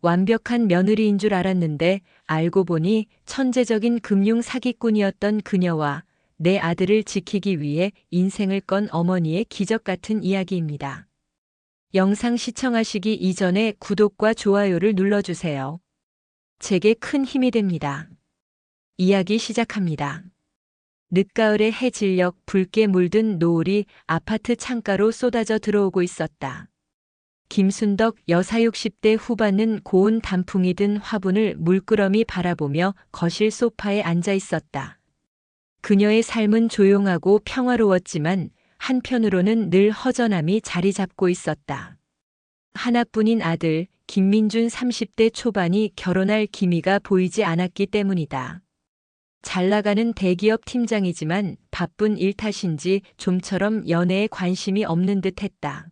완벽한 며느리인 줄 알았는데 알고 보니 천재적인 금융 사기꾼이었던 그녀와 내 아들을 지키기 위해 인생을 건 어머니의 기적 같은 이야기입니다. 영상 시청하시기 이전에 구독과 좋아요를 눌러주세요. 제게 큰 힘이 됩니다. 이야기 시작합니다. 늦가을의 해 질녘 붉게 물든 노을이 아파트 창가로 쏟아져 들어오고 있었다. 김순덕 여사 60대 후반은 고운 단풍이 든 화분을 물끄러미 바라보며 거실 소파에 앉아 있었다. 그녀의 삶은 조용하고 평화로웠지만 한편으로는 늘 허전함이 자리 잡고 있었다. 하나뿐인 아들 김민준 30대 초반이 결혼할 기미가 보이지 않았기 때문이다. 잘 나가는 대기업 팀장이지만 바쁜 일 탓인지 좀처럼 연애에 관심이 없는 듯했다.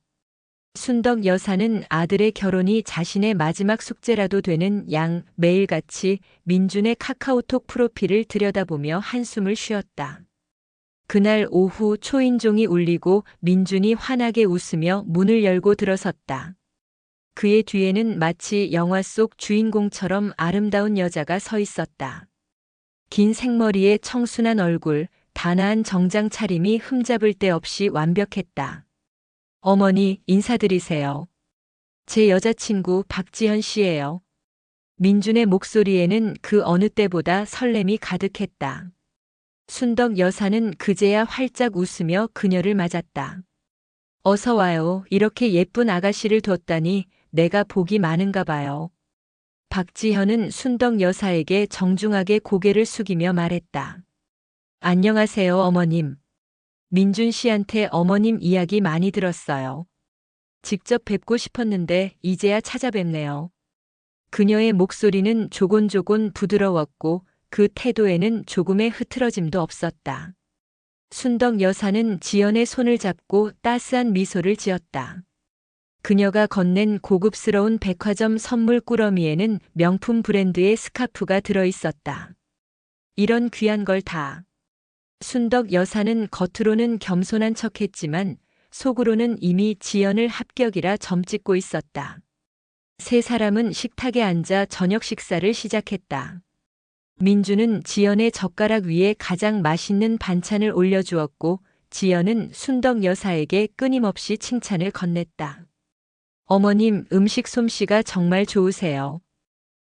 순덕 여사는 아들의 결혼이 자신의 마지막 숙제라도 되는 양 매일같이 민준의 카카오톡 프로필을 들여다보며 한숨을 쉬었다. 그날 오후 초인종이 울리고 민준이 환하게 웃으며 문을 열고 들어섰다. 그의 뒤에는 마치 영화 속 주인공처럼 아름다운 여자가 서 있었다. 긴 생머리에 청순한 얼굴, 단아한 정장 차림이 흠잡을 데 없이 완벽했다. 어머니, 인사드리세요. 제 여자친구 박지현 씨예요. 민준의 목소리에는 그 어느 때보다 설렘이 가득했다. 순덕 여사는 그제야 활짝 웃으며 그녀를 맞았다. 어서 와요. 이렇게 예쁜 아가씨를 뒀다니 내가 복이 많은가 봐요. 박지현은 순덕 여사에게 정중하게 고개를 숙이며 말했다. 안녕하세요, 어머님. 민준 씨한테 어머님 이야기 많이 들었어요. 직접 뵙고 싶었는데 이제야 찾아뵙네요. 그녀의 목소리는 조곤조곤 부드러웠고 그 태도에는 조금의 흐트러짐도 없었다. 순덕 여사는 지연의 손을 잡고 따스한 미소를 지었다. 그녀가 건넨 고급스러운 백화점 선물 꾸러미에는 명품 브랜드의 스카프가 들어있었다. 이런 귀한 걸 다. 순덕 여사는 겉으로는 겸손한 척했지만 속으로는 이미 지연을 합격이라 점찍고 있었다. 세 사람은 식탁에 앉아 저녁 식사를 시작했다. 민주는 지연의 젓가락 위에 가장 맛있는 반찬을 올려주었고 지연은 순덕 여사에게 끊임없이 칭찬을 건넸다. 어머님, 음식 솜씨가 정말 좋으세요.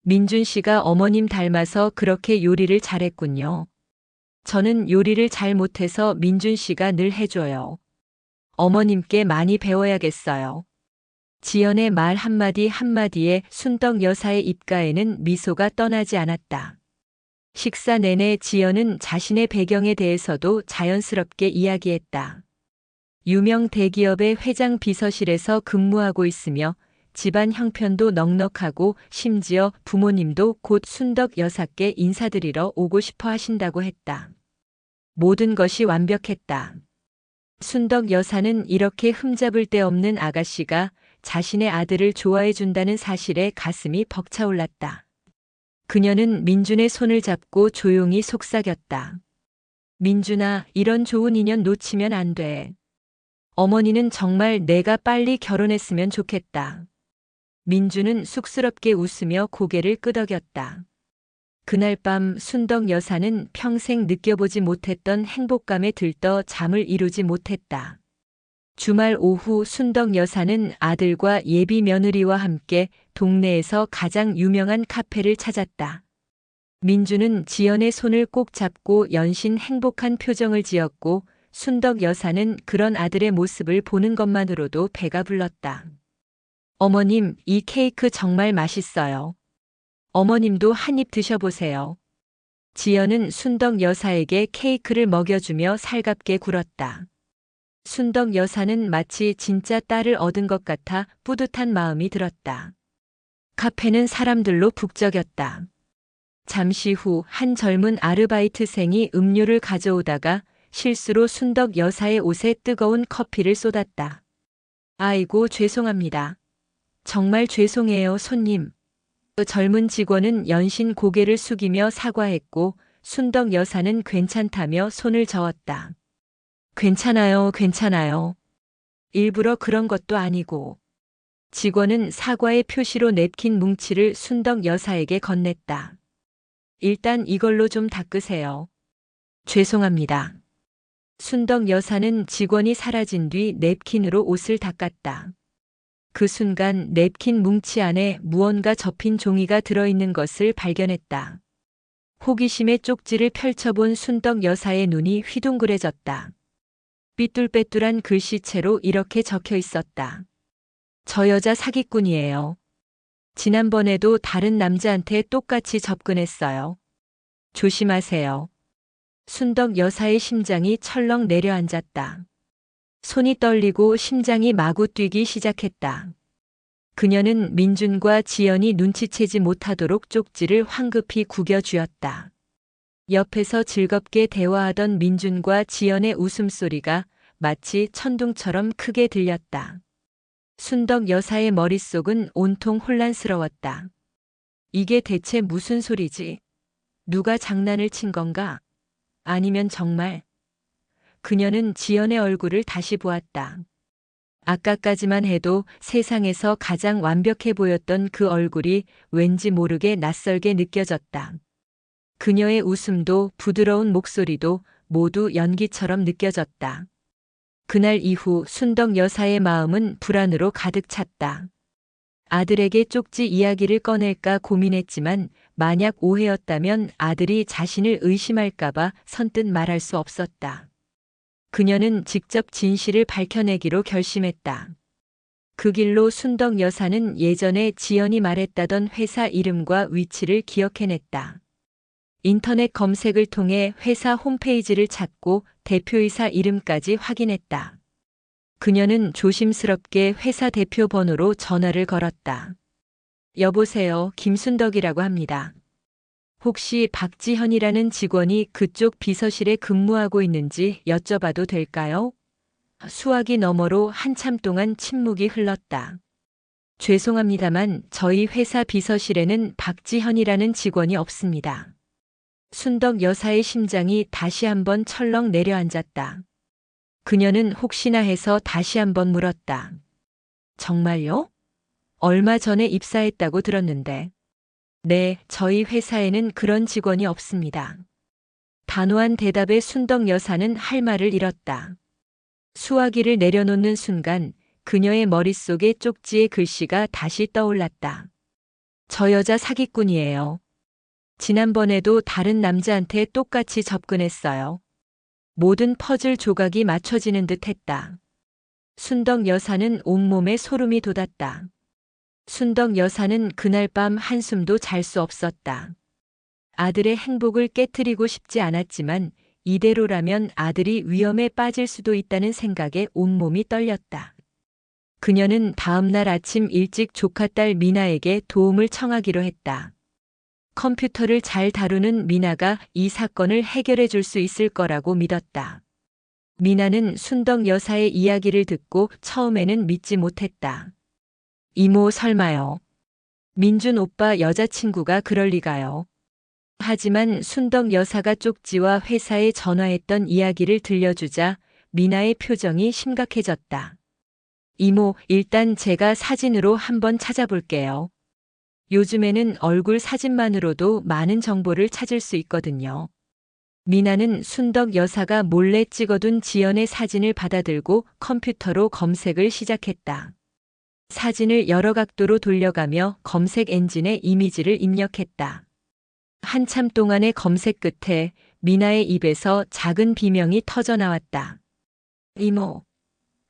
민준 씨가 어머님 닮아서 그렇게 요리를 잘했군요. 저는 요리를 잘 못해서 민준 씨가 늘 해줘요. 어머님께 많이 배워야겠어요. 지연의 말 한마디 한마디에 순덕 여사의 입가에는 미소가 떠나지 않았다. 식사 내내 지연은 자신의 배경에 대해서도 자연스럽게 이야기했다. 유명 대기업의 회장 비서실에서 근무하고 있으며 집안 형편도 넉넉하고 심지어 부모님도 곧 순덕 여사께 인사드리러 오고 싶어 하신다고 했다. 모든 것이 완벽했다. 순덕 여사는 이렇게 흠잡을 데 없는 아가씨가 자신의 아들을 좋아해 준다는 사실에 가슴이 벅차올랐다. 그녀는 민준의 손을 잡고 조용히 속삭였다. 민준아, 이런 좋은 인연 놓치면 안 돼. 어머니는 정말 내가 빨리 결혼했으면 좋겠다. 민준은 쑥스럽게 웃으며 고개를 끄덕였다. 그날 밤 순덕 여사는 평생 느껴보지 못했던 행복감에 들떠 잠을 이루지 못했다. 주말 오후 순덕 여사는 아들과 예비 며느리와 함께 동네에서 가장 유명한 카페를 찾았다. 민주는 지연의 손을 꼭 잡고 연신 행복한 표정을 지었고 순덕 여사는 그런 아들의 모습을 보는 것만으로도 배가 불렀다. 어머님, 이 케이크 정말 맛있어요. 어머님도 한 입 드셔보세요. 지연은 순덕 여사에게 케이크를 먹여주며 살갑게 굴었다. 순덕 여사는 마치 진짜 딸을 얻은 것 같아 뿌듯한 마음이 들었다. 카페는 사람들로 북적였다. 잠시 후 한 젊은 아르바이트생이 음료를 가져오다가 실수로 순덕 여사의 옷에 뜨거운 커피를 쏟았다. 아이고, 죄송합니다. 정말 죄송해요, 손님. 그 젊은 직원은 연신 고개를 숙이며 사과했고 순덕 여사는 괜찮다며 손을 저었다. 괜찮아요, 괜찮아요. 일부러 그런 것도 아니고. 직원은 사과의 표시로 냅킨 뭉치를 순덕 여사에게 건넸다. 일단 이걸로 좀 닦으세요. 죄송합니다. 순덕 여사는 직원이 사라진 뒤 냅킨으로 옷을 닦았다. 그 순간 냅킨 뭉치 안에 무언가 접힌 종이가 들어있는 것을 발견했다. 호기심에 쪽지를 펼쳐본 순덕 여사의 눈이 휘둥그레졌다. 삐뚤빼뚤한 글씨체로 이렇게 적혀 있었다. 저 여자 사기꾼이에요. 지난번에도 다른 남자한테 똑같이 접근했어요. 조심하세요. 순덕 여사의 심장이 철렁 내려앉았다. 손이 떨리고 심장이 마구 뛰기 시작했다. 그녀는 민준과 지연이 눈치채지 못하도록 쪽지를 황급히 구겨쥐었다. 옆에서 즐겁게 대화하던 민준과 지연의 웃음소리가 마치 천둥처럼 크게 들렸다. 순덕 여사의 머릿속은 온통 혼란스러웠다. 이게 대체 무슨 소리지? 누가 장난을 친 건가? 아니면 정말? 그녀는 지연의 얼굴을 다시 보았다. 아까까지만 해도 세상에서 가장 완벽해 보였던 그 얼굴이 왠지 모르게 낯설게 느껴졌다. 그녀의 웃음도 부드러운 목소리도 모두 연기처럼 느껴졌다. 그날 이후 순덕 여사의 마음은 불안으로 가득 찼다. 아들에게 쪽지 이야기를 꺼낼까 고민했지만 만약 오해였다면 아들이 자신을 의심할까봐 선뜻 말할 수 없었다. 그녀는 직접 진실을 밝혀내기로 결심했다. 그 길로 순덕 여사는 예전에 지연이 말했다던 회사 이름과 위치를 기억해냈다. 인터넷 검색을 통해 회사 홈페이지를 찾고 대표이사 이름까지 확인했다. 그녀는 조심스럽게 회사 대표 번호로 전화를 걸었다. 여보세요, 김순덕이라고 합니다. 혹시 박지현이라는 직원이 그쪽 비서실에 근무하고 있는지 여쭤봐도 될까요? 수화기 너머로 한참 동안 침묵이 흘렀다. 죄송합니다만 저희 회사 비서실에는 박지현이라는 직원이 없습니다. 순덕 여사의 심장이 다시 한번 철렁 내려앉았다. 그녀는 혹시나 해서 다시 한번 물었다. 정말요? 얼마 전에 입사했다고 들었는데. 네, 저희 회사에는 그런 직원이 없습니다. 단호한 대답에 순덕 여사는 할 말을 잃었다. 수화기를 내려놓는 순간 그녀의 머릿속에 쪽지의 글씨가 다시 떠올랐다. 저 여자 사기꾼이에요. 지난번에도 다른 남자한테 똑같이 접근했어요. 모든 퍼즐 조각이 맞춰지는 듯 했다. 순덕 여사는 온몸에 소름이 돋았다. 순덕 여사는 그날 밤 한숨도 잘 수 없었다. 아들의 행복을 깨트리고 싶지 않았지만 이대로라면 아들이 위험에 빠질 수도 있다는 생각에 온몸이 떨렸다. 그녀는 다음 날 아침 일찍 조카딸 미나에게 도움을 청하기로 했다. 컴퓨터를 잘 다루는 미나가 이 사건을 해결해 줄 수 있을 거라고 믿었다. 미나는 순덕 여사의 이야기를 듣고 처음에는 믿지 못했다. 이모 설마요. 민준 오빠 여자친구가 그럴 리가요. 하지만 순덕 여사가 쪽지와 회사에 전화했던 이야기를 들려주자 미나의 표정이 심각해졌다. 이모, 일단 제가 사진으로 한번 찾아볼게요. 요즘에는 얼굴 사진만으로도 많은 정보를 찾을 수 있거든요. 미나는 순덕 여사가 몰래 찍어둔 지연의 사진을 받아들고 컴퓨터로 검색을 시작했다. 사진을 여러 각도로 돌려가며 검색 엔진에 이미지를 입력했다. 한참 동안의 검색 끝에 미나의 입에서 작은 비명이 터져 나왔다. 이모,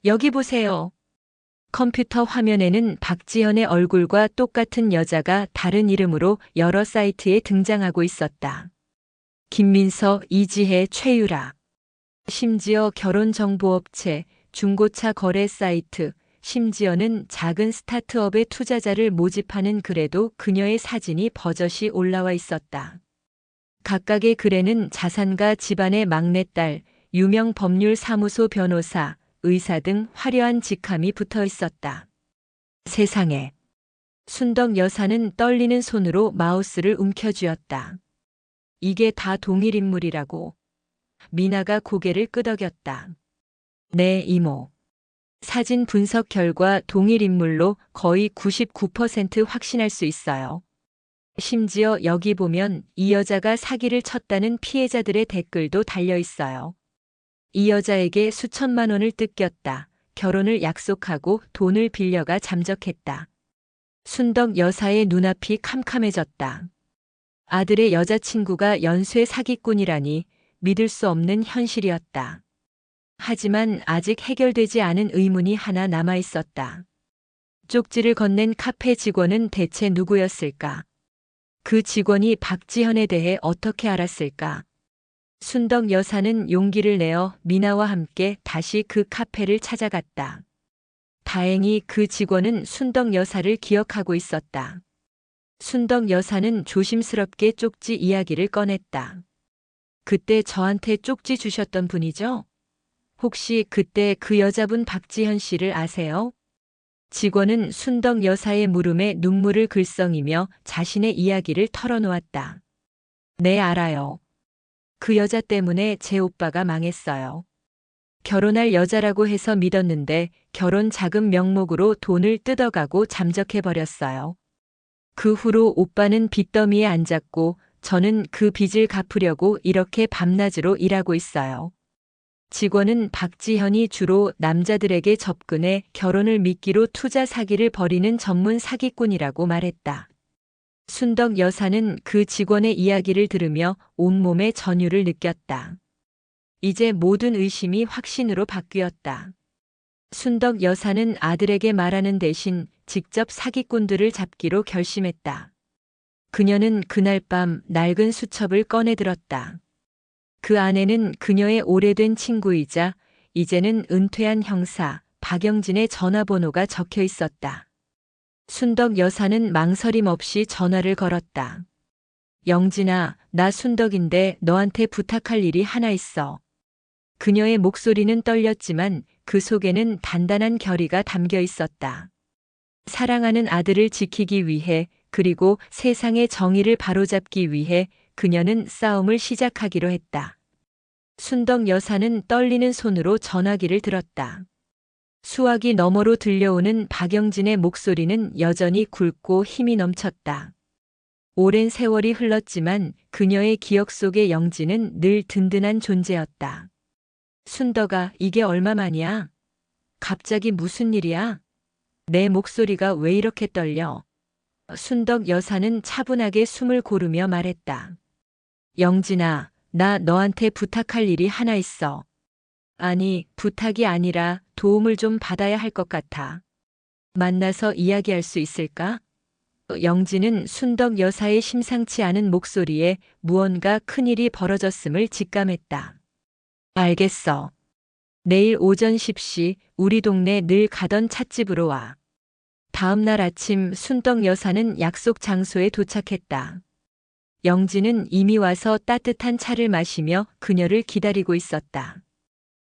여기 보세요. 컴퓨터 화면에는 박지현의 얼굴과 똑같은 여자가 다른 이름으로 여러 사이트에 등장하고 있었다. 김민서, 이지혜, 최유라. 심지어 결혼정보업체, 중고차 거래 사이트, 심지어는 작은 스타트업의 투자자를 모집하는 글에도 그녀의 사진이 버젓이 올라와 있었다. 각각의 글에는 자산가 집안의 막내딸, 유명 법률사무소 변호사, 의사 등 화려한 직함이 붙어 있었다. 세상에. 순덕 여사는 떨리는 손으로 마우스를 움켜쥐었다. 이게 다 동일 인물이라고. 미나가 고개를 끄덕였다. 네, 이모. 사진 분석 결과 동일 인물로 거의 99% 확신할 수 있어요. 심지어 여기 보면 이 여자가 사기를 쳤다는 피해자들의 댓글도 달려 있어요. 이 여자에게 수천만 원을 뜯겼다. 결혼을 약속하고 돈을 빌려가 잠적했다. 순덕 여사의 눈앞이 캄캄해졌다. 아들의 여자친구가 연쇄 사기꾼이라니 믿을 수 없는 현실이었다. 하지만 아직 해결되지 않은 의문이 하나 남아 있었다. 쪽지를 건넨 카페 직원은 대체 누구였을까? 그 직원이 박지현에 대해 어떻게 알았을까? 순덕 여사는 용기를 내어 미나와 함께 다시 그 카페를 찾아갔다. 다행히 그 직원은 순덕 여사를 기억하고 있었다. 순덕 여사는 조심스럽게 쪽지 이야기를 꺼냈다. 그때 저한테 쪽지 주셨던 분이죠? 혹시 그때 그 여자분 박지현 씨를 아세요? 직원은 순덕 여사의 물음에 눈물을 글썽이며 자신의 이야기를 털어놓았다. 네, 알아요. 그 여자 때문에 제 오빠가 망했어요. 결혼할 여자라고 해서 믿었는데 결혼 자금 명목으로 돈을 뜯어가고 잠적해버렸어요. 그 후로 오빠는 빚더미에 앉았고 저는 그 빚을 갚으려고 이렇게 밤낮으로 일하고 있어요. 직원은 박지현이 주로 남자들에게 접근해 결혼을 미끼로 투자 사기를 벌이는 전문 사기꾼이라고 말했다. 순덕 여사는 그 직원의 이야기를 들으며 온몸에 전율을 느꼈다. 이제 모든 의심이 확신으로 바뀌었다. 순덕 여사는 아들에게 말하는 대신 직접 사기꾼들을 잡기로 결심했다. 그녀는 그날 밤 낡은 수첩을 꺼내들었다. 그 안에는 그녀의 오래된 친구이자 이제는 은퇴한 형사 박영진의 전화번호가 적혀 있었다. 순덕 여사는 망설임 없이 전화를 걸었다. 영진아, 나 순덕인데 너한테 부탁할 일이 하나 있어. 그녀의 목소리는 떨렸지만 그 속에는 단단한 결의가 담겨 있었다. 사랑하는 아들을 지키기 위해 그리고 세상의 정의를 바로잡기 위해 그녀는 싸움을 시작하기로 했다. 순덕 여사는 떨리는 손으로 전화기를 들었다. 수화기 너머로 들려오는 박영진의 목소리는 여전히 굵고 힘이 넘쳤다. 오랜 세월이 흘렀지만 그녀의 기억 속의 영진은 늘 든든한 존재였다. 순덕아, 이게 얼마만이야? 갑자기 무슨 일이야? 내 목소리가 왜 이렇게 떨려? 순덕 여사는 차분하게 숨을 고르며 말했다. 영진아, 나 너한테 부탁할 일이 하나 있어. 아니, 부탁이 아니라 도움을 좀 받아야 할 것 같아. 만나서 이야기할 수 있을까? 영진은 순덕 여사의 심상치 않은 목소리에 무언가 큰일이 벌어졌음을 직감했다. 알겠어. 내일 오전 10시 우리 동네 늘 가던 찻집으로 와. 다음 날 아침 순덕 여사는 약속 장소에 도착했다. 영진은 이미 와서 따뜻한 차를 마시며 그녀를 기다리고 있었다.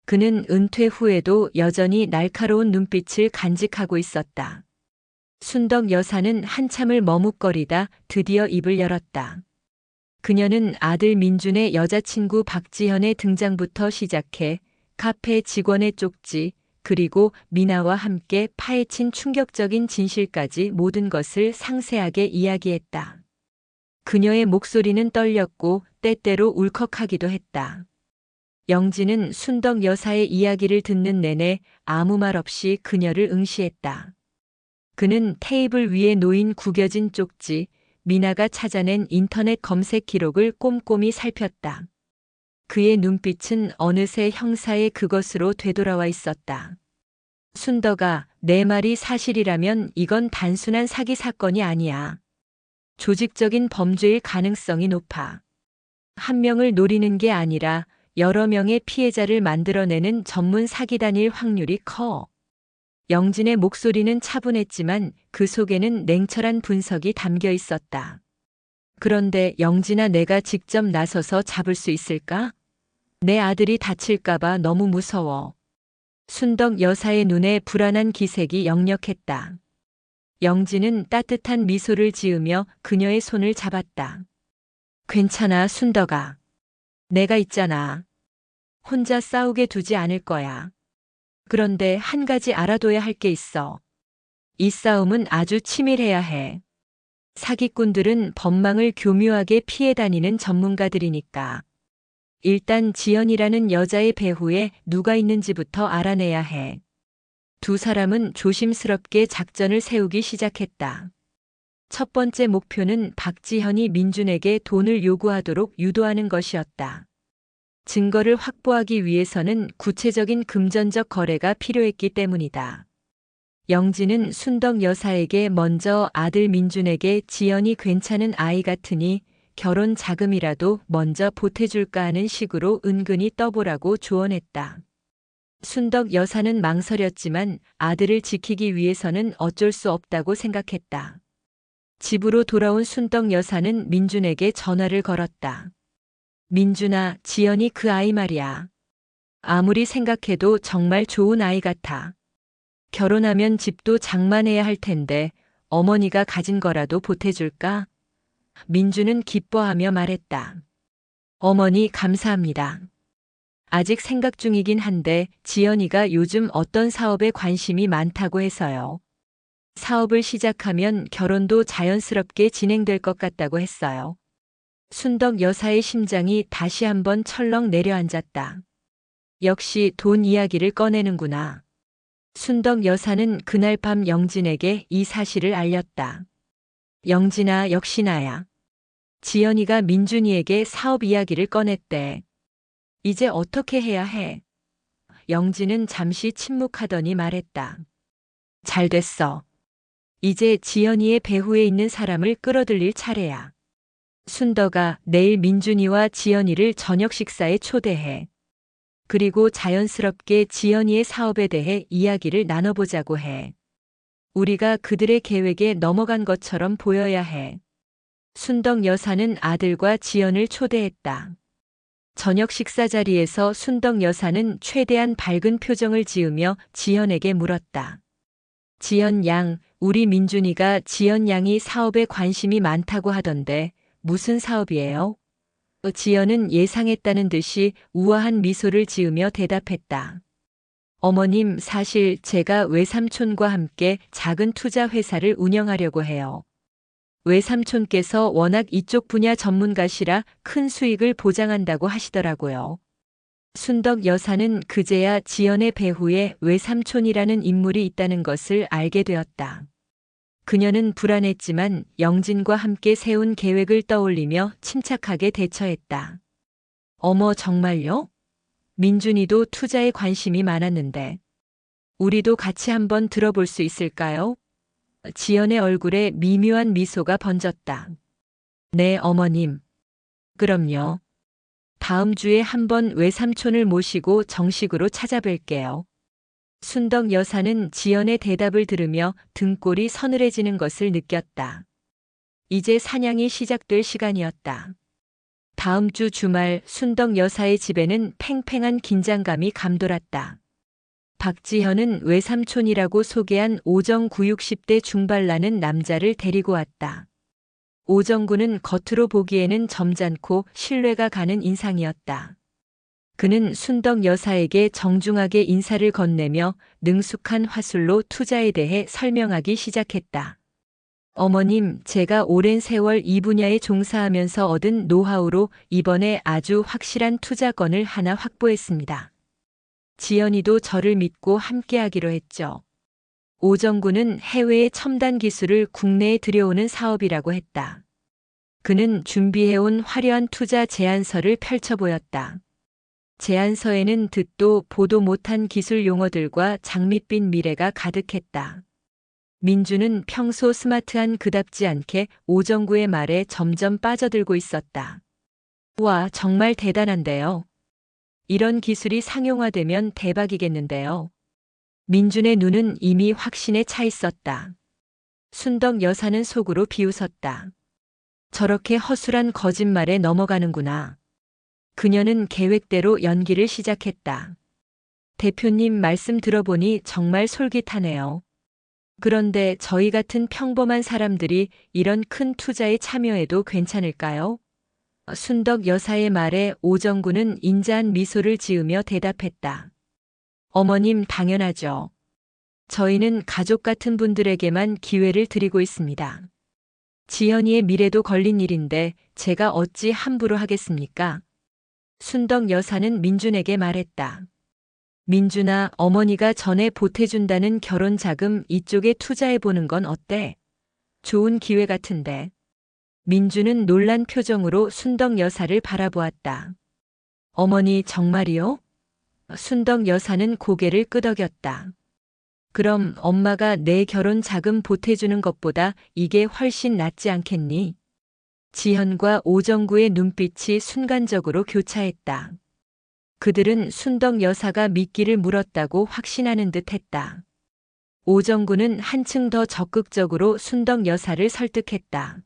그는 은퇴 후에도 여전히 날카로운 눈빛을 간직하고 있었다. 순덕 여사는 한참을 머뭇거리다 드디어 입을 열었다. 그녀는 아들 민준의 여자친구 박지현의 등장부터 시작해 카페 직원의 쪽지, 그리고 미나와 함께 파헤친 충격적인 진실까지 모든 것을 상세하게 이야기했다. 그녀의 목소리는 떨렸고 때때로 울컥하기도 했다. 영진은 순덕 여사의 이야기를 듣는 내내 아무 말 없이 그녀를 응시했다. 그는 테이블 위에 놓인 구겨진 쪽지, 미나가 찾아낸 인터넷 검색 기록을 꼼꼼히 살폈다. 그의 눈빛은 어느새 형사의 그것으로 되돌아와 있었다. 순덕아, 내 말이 사실이라면 이건 단순한 사기 사건이 아니야. 조직적인 범죄일 가능성이 높아. 한 명을 노리는 게 아니라 여러 명의 피해자를 만들어내는 전문 사기단일 확률이 커. 영진의 목소리는 차분했지만 그 속에는 냉철한 분석이 담겨 있었다. 그런데 영진아, 내가 직접 나서서 잡을 수 있을까? 내 아들이 다칠까봐 너무 무서워. 순덕 여사의 눈에 불안한 기색이 역력했다. 영진은 따뜻한 미소를 지으며 그녀의 손을 잡았다. 괜찮아, 순덕아. 내가 있잖아. 혼자 싸우게 두지 않을 거야. 그런데 한 가지 알아둬야 할 게 있어. 이 싸움은 아주 치밀해야 해. 사기꾼들은 법망을 교묘하게 피해 다니는 전문가들이니까. 일단 지연이라는 여자의 배후에 누가 있는지부터 알아내야 해. 두 사람은 조심스럽게 작전을 세우기 시작했다. 첫 번째 목표는 박지현이 민준에게 돈을 요구하도록 유도하는 것이었다. 증거를 확보하기 위해서는 구체적인 금전적 거래가 필요했기 때문이다. 영진은 순덕 여사에게 먼저 아들 민준에게 지연이 괜찮은 아이 같으니 결혼 자금이라도 먼저 보태줄까 하는 식으로 은근히 떠보라고 조언했다. 순덕 여사는 망설였지만 아들을 지키기 위해서는 어쩔 수 없다고 생각했다. 집으로 돌아온 순덕 여사는 민준에게 전화를 걸었다. 민준아, 지연이 그 아이 말이야. 아무리 생각해도 정말 좋은 아이 같아. 결혼하면 집도 장만해야 할 텐데 어머니가 가진 거라도 보태줄까? 민준은 기뻐하며 말했다. 어머니 감사합니다. 아직 생각 중이긴 한데 지연이가 요즘 어떤 사업에 관심이 많다고 해서요. 사업을 시작하면 결혼도 자연스럽게 진행될 것 같다고 했어요. 순덕 여사의 심장이 다시 한번 철렁 내려앉았다. 역시 돈 이야기를 꺼내는구나. 순덕 여사는 그날 밤 영진에게 이 사실을 알렸다. 영진아, 역시 나야. 지연이가 민준이에게 사업 이야기를 꺼냈대. 이제 어떻게 해야 해? 영진은 잠시 침묵하더니 말했다. 잘 됐어. 이제 지연이의 배후에 있는 사람을 끌어들일 차례야. 순덕아, 내일 민준이와 지연이를 저녁 식사에 초대해. 그리고 자연스럽게 지연이의 사업에 대해 이야기를 나눠보자고 해. 우리가 그들의 계획에 넘어간 것처럼 보여야 해. 순덕 여사는 아들과 지연을 초대했다. 저녁 식사 자리에서 순덕 여사는 최대한 밝은 표정을 지으며 지연에게 물었다. 지연 양, 우리 민준이가 지연 양이 사업에 관심이 많다고 하던데 무슨 사업이에요? 지연은 예상했다는 듯이 우아한 미소를 지으며 대답했다. 어머님, 사실 제가 외삼촌과 함께 작은 투자 회사를 운영하려고 해요. 외삼촌께서 워낙 이쪽 분야 전문가시라 큰 수익을 보장한다고 하시더라고요. 순덕 여사는 그제야 지연의 배후에 외삼촌이라는 인물이 있다는 것을 알게 되었다. 그녀는 불안했지만 영진과 함께 세운 계획을 떠올리며 침착하게 대처했다. 어머, 정말요? 민준이도 투자에 관심이 많았는데. 우리도 같이 한번 들어볼 수 있을까요? 지연의 얼굴에 미묘한 미소가 번졌다. 네, 어머님. 그럼요. 다음 주에 한번 외삼촌을 모시고 정식으로 찾아뵐게요. 순덕 여사는 지연의 대답을 들으며 등골이 서늘해지는 것을 느꼈다. 이제 사냥이 시작될 시간이었다. 다음 주 주말 순덕 여사의 집에는 팽팽한 긴장감이 감돌았다. 박지현은 외삼촌이라고 소개한 오정구 60대 중발라는 남자를 데리고 왔다. 오정구는 겉으로 보기에는 점잖고 신뢰가 가는 인상이었다. 그는 순덕 여사에게 정중하게 인사를 건네며 능숙한 화술로 투자에 대해 설명하기 시작했다. 어머님, 제가 오랜 세월 이 분야에 종사하면서 얻은 노하우로 이번에 아주 확실한 투자건을 하나 확보했습니다. 지연이도 저를 믿고 함께하기로 했죠. 오정구는 해외의 첨단 기술을 국내에 들여오는 사업이라고 했다. 그는 준비해온 화려한 투자 제안서를 펼쳐 보였다. 제안서에는 듣도 보도 못한 기술 용어들과 장밋빛 미래가 가득했다. 민주는 평소 스마트한 그답지 않게 오정구의 말에 점점 빠져들고 있었다. 와, 정말 대단한데요. 이런 기술이 상용화되면 대박이겠는데요. 민준의 눈은 이미 확신에 차 있었다. 순덕 여사는 속으로 비웃었다. 저렇게 허술한 거짓말에 넘어가는구나. 그녀는 계획대로 연기를 시작했다. 대표님 말씀 들어보니 정말 솔깃하네요. 그런데 저희 같은 평범한 사람들이 이런 큰 투자에 참여해도 괜찮을까요? 순덕 여사의 말에 오정구는 인자한 미소를 지으며 대답했다. 어머님, 당연하죠. 저희는 가족 같은 분들에게만 기회를 드리고 있습니다. 지연이의 미래도 걸린 일인데 제가 어찌 함부로 하겠습니까? 순덕 여사는 민준에게 말했다. 민준아, 어머니가 전에 보태준다는 결혼 자금 이쪽에 투자해보는 건 어때? 좋은 기회 같은데. 민준은 놀란 표정으로 순덕 여사를 바라보았다. 어머니, 정말이요? 순덕 여사는 고개를 끄덕였다. 그럼 엄마가 내 결혼 자금 보태주는 것보다 이게 훨씬 낫지 않겠니? 지현과 오정구의 눈빛이 순간적으로 교차했다. 그들은 순덕 여사가 미끼를 물었다고 확신하는 듯 했다. 오정구는 한층 더 적극적으로 순덕 여사를 설득했다.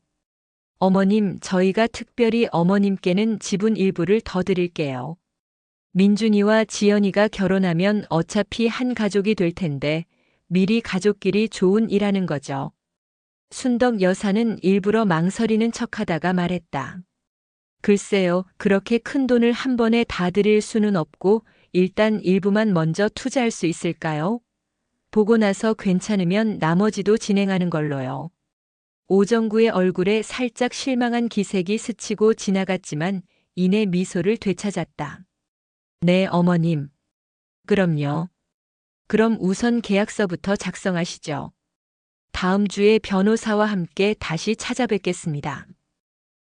어머님, 저희가 특별히 어머님께는 지분 일부를 더 드릴게요. 민준이와 지연이가 결혼하면 어차피 한 가족이 될 텐데 미리 가족끼리 좋은 일하는 거죠. 순덕 여사는 일부러 망설이는 척하다가 말했다. 글쎄요, 그렇게 큰 돈을 한 번에 다 드릴 수는 없고 일단 일부만 먼저 투자할 수 있을까요? 보고 나서 괜찮으면 나머지도 진행하는 걸로요. 오정구의 얼굴에 살짝 실망한 기색이 스치고 지나갔지만 이내 미소를 되찾았다. 네, 어머님. 그럼요. 그럼 우선 계약서부터 작성하시죠. 다음 주에 변호사와 함께 다시 찾아뵙겠습니다.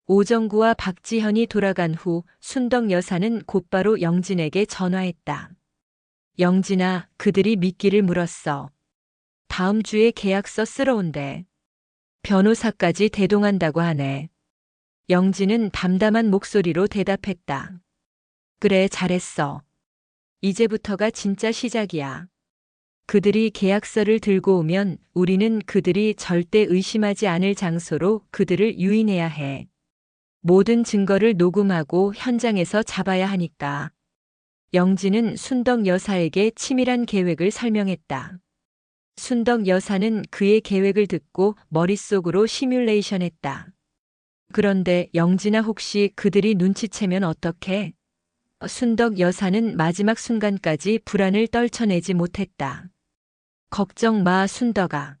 오정구와 박지현이 돌아간 후 순덕 여사는 곧바로 영진에게 전화했다. 영진아, 그들이 미끼를 물었어. 다음 주에 계약서 쓰러 온대. 변호사까지 대동한다고 하네. 영진은 담담한 목소리로 대답했다. 그래, 잘했어. 이제부터가 진짜 시작이야. 그들이 계약서를 들고 오면 우리는 그들이 절대 의심하지 않을 장소로 그들을 유인해야 해. 모든 증거를 녹음하고 현장에서 잡아야 하니까. 영진은 순덕 여사에게 치밀한 계획을 설명했다. 순덕 여사는 그의 계획을 듣고 머릿속으로 시뮬레이션했다. 그런데 영진아, 혹시 그들이 눈치채면 어떡해? 순덕 여사는 마지막 순간까지 불안을 떨쳐내지 못했다. 걱정 마, 순덕아.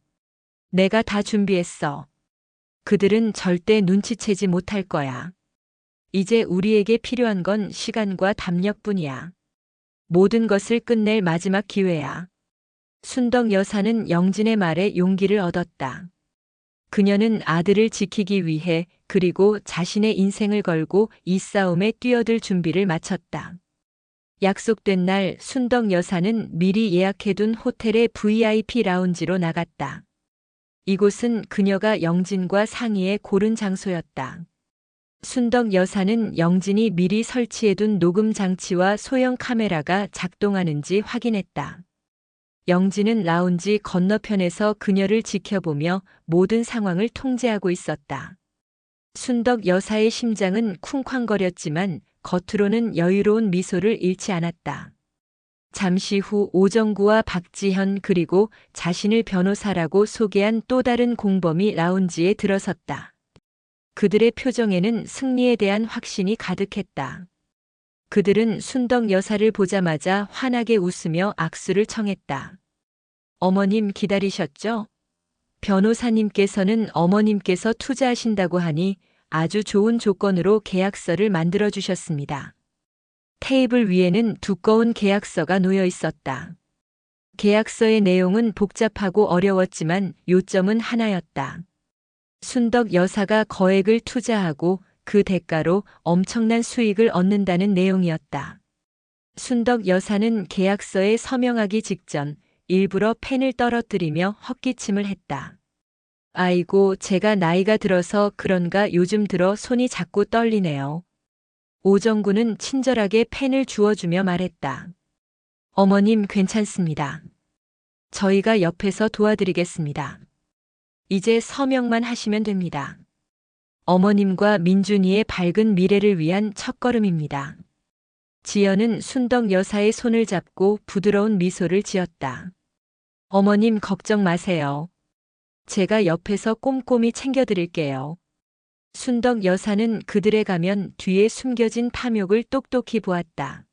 내가 다 준비했어. 그들은 절대 눈치채지 못할 거야. 이제 우리에게 필요한 건 시간과 담력뿐이야. 모든 것을 끝낼 마지막 기회야. 순덕 여사는 영진의 말에 용기를 얻었다. 그녀는 아들을 지키기 위해 그리고 자신의 인생을 걸고 이 싸움에 뛰어들 준비를 마쳤다. 약속된 날 순덕 여사는 미리 예약해둔 호텔의 VIP 라운지로 나갔다. 이곳은 그녀가 영진과 상의해 고른 장소였다. 순덕 여사는 영진이 미리 설치해둔 녹음 장치와 소형 카메라가 작동하는지 확인했다. 영진은 라운지 건너편에서 그녀를 지켜보며 모든 상황을 통제하고 있었다. 순덕 여사의 심장은 쿵쾅거렸지만 겉으로는 여유로운 미소를 잃지 않았다. 잠시 후 오정구와 박지현 그리고 자신을 변호사라고 소개한 또 다른 공범이 라운지에 들어섰다. 그들의 표정에는 승리에 대한 확신이 가득했다. 그들은 순덕 여사를 보자마자 환하게 웃으며 악수를 청했다. 어머님, 기다리셨죠? 변호사님께서는 어머님께서 투자하신다고 하니 아주 좋은 조건으로 계약서를 만들어 주셨습니다. 테이블 위에는 두꺼운 계약서가 놓여 있었다. 계약서의 내용은 복잡하고 어려웠지만 요점은 하나였다. 순덕 여사가 거액을 투자하고 그 대가로 엄청난 수익을 얻는다는 내용이었다. 순덕 여사는 계약서에 서명하기 직전 일부러 펜을 떨어뜨리며 헛기침을 했다. 아이고, 제가 나이가 들어서 그런가 요즘 들어 손이 자꾸 떨리네요. 오정구는 친절하게 펜을 주워주며 말했다. 어머님, 괜찮습니다. 저희가 옆에서 도와드리겠습니다. 이제 서명만 하시면 됩니다. 어머님과 민준이의 밝은 미래를 위한 첫걸음입니다. 지연은 순덕 여사의 손을 잡고 부드러운 미소를 지었다. 어머님, 걱정 마세요. 제가 옆에서 꼼꼼히 챙겨드릴게요. 순덕 여사는 그들의 가면 뒤에 숨겨진 탐욕을 똑똑히 보았다.